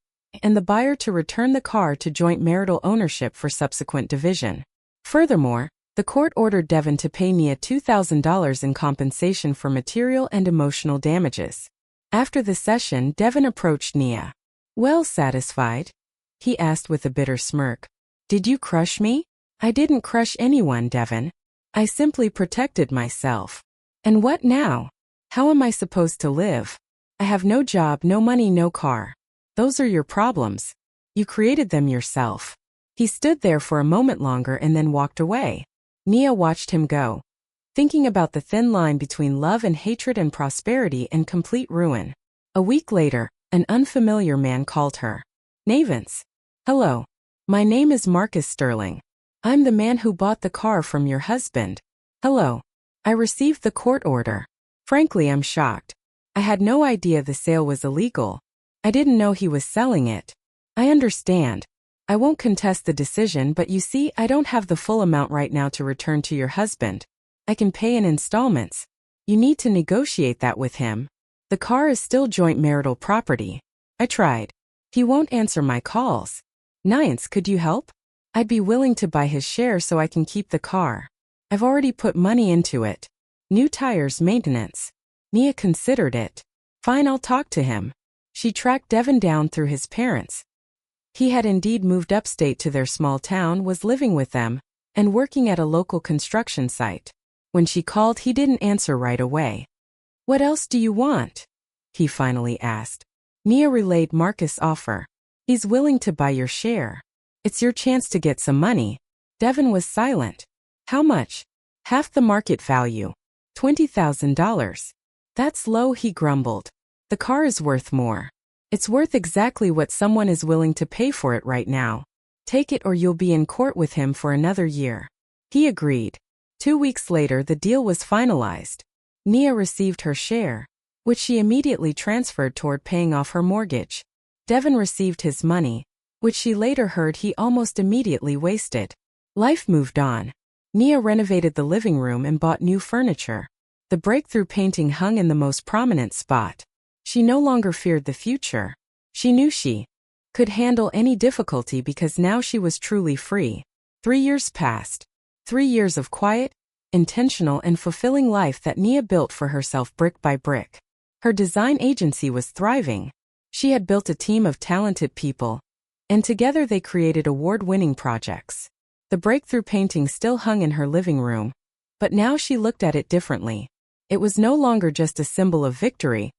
and the buyer to return the car to joint marital ownership for subsequent division. Furthermore, the court ordered Devin to pay Nia $2,000 in compensation for material and emotional damages. After the session, Devin approached Nia. "Well, satisfied?" he asked with a bitter smirk. "Did you crush me?" "I didn't crush anyone, Devin. I simply protected myself." "And what now? How am I supposed to live? I have no job, no money, no car." "Those are your problems. You created them yourself." He stood there for a moment longer and then walked away. Nia watched him go, thinking about the thin line between love and hatred and prosperity and complete ruin. A week later, an unfamiliar man called her. "Navins." "Hello. My name is Marcus Sterling. I'm the man who bought the car from your husband." "Hello. I received the court order. Frankly, I'm shocked. I had no idea the sale was illegal. I didn't know he was selling it. I understand. I won't contest the decision, but you see, I don't have the full amount right now to return to your husband. I can pay in installments. You need to negotiate that with him. The car is still joint marital property. I tried. He won't answer my calls. Nance, could you help? I'd be willing to buy his share so I can keep the car. I've already put money into it. New tires, maintenance. Nia considered it. Fine, I'll talk to him. She tracked Devin down through his parents. He had indeed moved upstate to their small town, was living with them, and working at a local construction site. When she called, he didn't answer right away. What else do you want? He finally asked. Nia relayed Marcus' offer. He's willing to buy your share. It's your chance to get some money. Devin was silent. How much? Half the market value. $20,000. That's low, he grumbled. The car is worth more. It's worth exactly what someone is willing to pay for it right now. Take it or you'll be in court with him for another year. He agreed. 2 weeks later, the deal was finalized. Nia received her share, which she immediately transferred toward paying off her mortgage. Devin received his money, which she later heard he almost immediately wasted. Life moved on. Nia renovated the living room and bought new furniture. The breakthrough painting hung in the most prominent spot. She no longer feared the future. She knew she could handle any difficulty because now she was truly free. 3 years passed. 3 years of quiet, intentional and fulfilling life that Nia built for herself brick by brick. Her design agency was thriving. She had built a team of talented people, and together they created award-winning projects. The breakthrough painting still hung in her living room, but now she looked at it differently. It was no longer just a symbol of victory,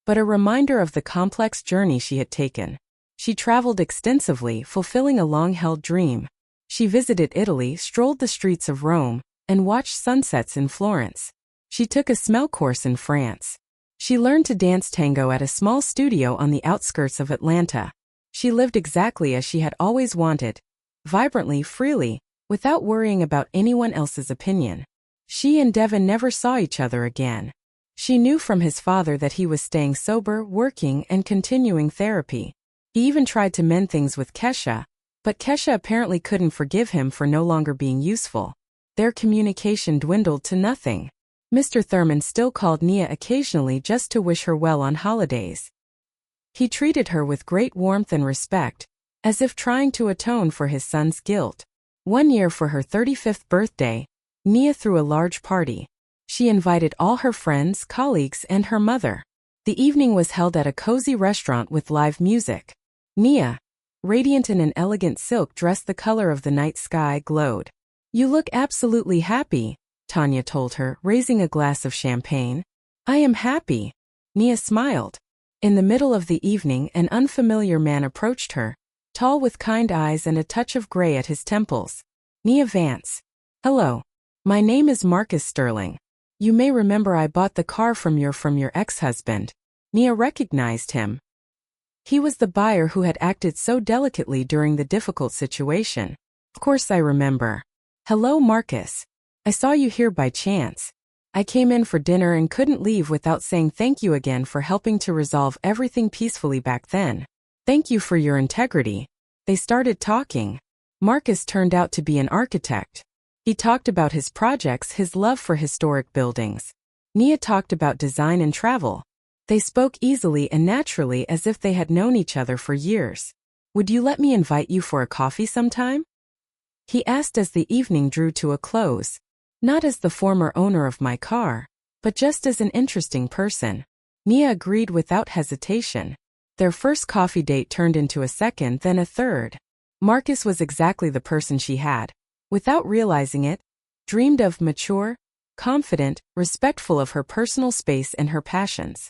but a reminder of the complex journey she had taken. She traveled extensively, fulfilling a long-held dream. She visited Italy, strolled the streets of Rome, and watched sunsets in Florence. She took a smell course in France. She learned to dance tango at a small studio on the outskirts of Atlanta. She lived exactly as she had always wanted, vibrantly, freely, without worrying about anyone else's opinion. She and Devin never saw each other again. She knew from his father that he was staying sober, working, and continuing therapy. He even tried to mend things with Kesha, but Kesha apparently couldn't forgive him for no longer being useful. Their communication dwindled to nothing. Mr. Thurman still called Nia occasionally just to wish her well on holidays. He treated her with great warmth and respect, as if trying to atone for his son's guilt. 1 year for her 35th birthday, Nia threw a large party. She invited all her friends, colleagues, and her mother. The evening was held at a cozy restaurant with live music. Nia, radiant in an elegant silk dress the color of the night sky, glowed. You look absolutely happy, Tanya told her, raising a glass of champagne. I am happy. Nia smiled. In the middle of the evening, an unfamiliar man approached her, tall with kind eyes and a touch of gray at his temples. Nia Vance. Hello. My name is Marcus Sterling. You may remember I bought the car from your ex-husband. Nia recognized him. He was the buyer who had acted so delicately during the difficult situation. Of course I remember. Hello, Marcus. I saw you here by chance. I came in for dinner and couldn't leave without saying thank you again for helping to resolve everything peacefully back then. Thank you for your integrity. They started talking. Marcus turned out to be an architect. He talked about his projects, his love for historic buildings. Nia talked about design and travel. They spoke easily and naturally as if they had known each other for years. Would you let me invite you for a coffee sometime? He asked as the evening drew to a close. Not as the former owner of my car, but just as an interesting person. Nia agreed without hesitation. Their first coffee date turned into a second, then a third. Marcus was exactly the person she had, without realizing it, dreamed of: mature, confident, respectful of her personal space and her passions.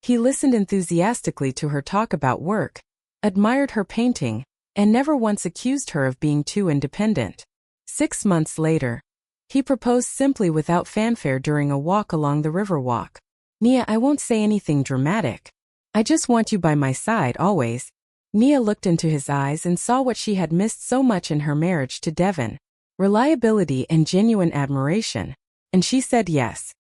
He listened enthusiastically to her talk about work, admired her painting, and never once accused her of being too independent. 6 months later, he proposed simply without fanfare during a walk along the Riverwalk. Nia, I won't say anything dramatic. I just want you by my side always. Nia looked into his eyes and saw what she had missed so much in her marriage to Devin: reliability and genuine admiration. And she said yes.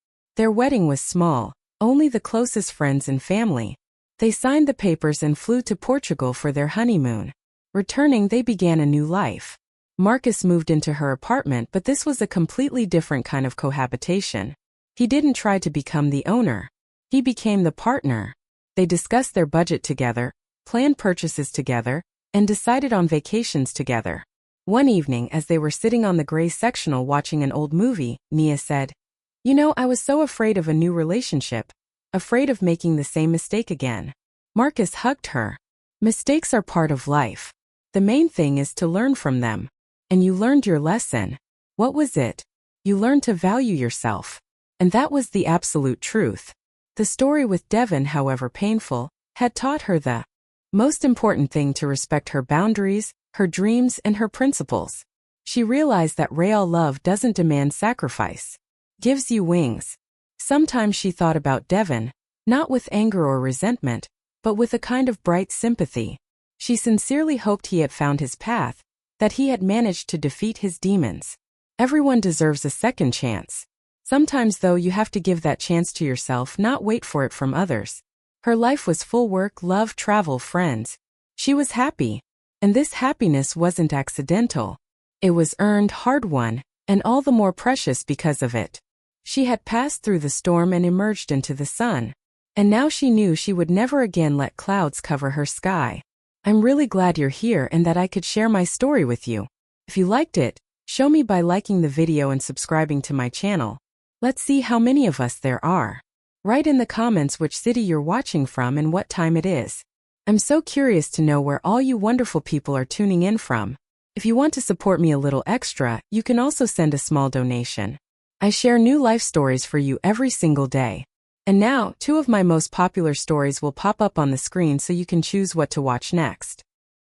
Their wedding was small, only the closest friends and family. They signed the papers and flew to Portugal for their honeymoon. Returning, they began a new life. Marcus moved into her apartment, but this was a completely different kind of cohabitation. He didn't try to become the owner. He became the partner. They discussed their budget together, planned purchases together, and decided on vacations together. One evening, as they were sitting on the gray sectional watching an old movie, Nia said, "You know, I was so afraid of a new relationship, afraid of making the same mistake again." Marcus hugged her. Mistakes are part of life. The main thing is to learn from them. And you learned your lesson. What was it? You learned to value yourself. And that was the absolute truth. The story with Devon, however painful, had taught her the most important thing: to respect her boundaries, her dreams, and her principles. She realized that real love doesn't demand sacrifice. Gives you wings. Sometimes she thought about Devon, not with anger or resentment, but with a kind of bright sympathy. She sincerely hoped he had found his path, that he had managed to defeat his demons. Everyone deserves a second chance. Sometimes, though, you have to give that chance to yourself, not wait for it from others. Her life was full: work, love, travel, friends. She was happy. And this happiness wasn't accidental. It was earned, hard-won, and all the more precious because of it. She had passed through the storm and emerged into the sun. And now she knew she would never again let clouds cover her sky. I'm really glad you're here and that I could share my story with you. If you liked it, show me by liking the video and subscribing to my channel. Let's see how many of us there are. Write in the comments which city you're watching from and what time it is. I'm so curious to know where all you wonderful people are tuning in from. If you want to support me a little extra, you can also send a small donation. I share new life stories for you every single day. And now, 2 of my most popular stories will pop up on the screen so you can choose what to watch next.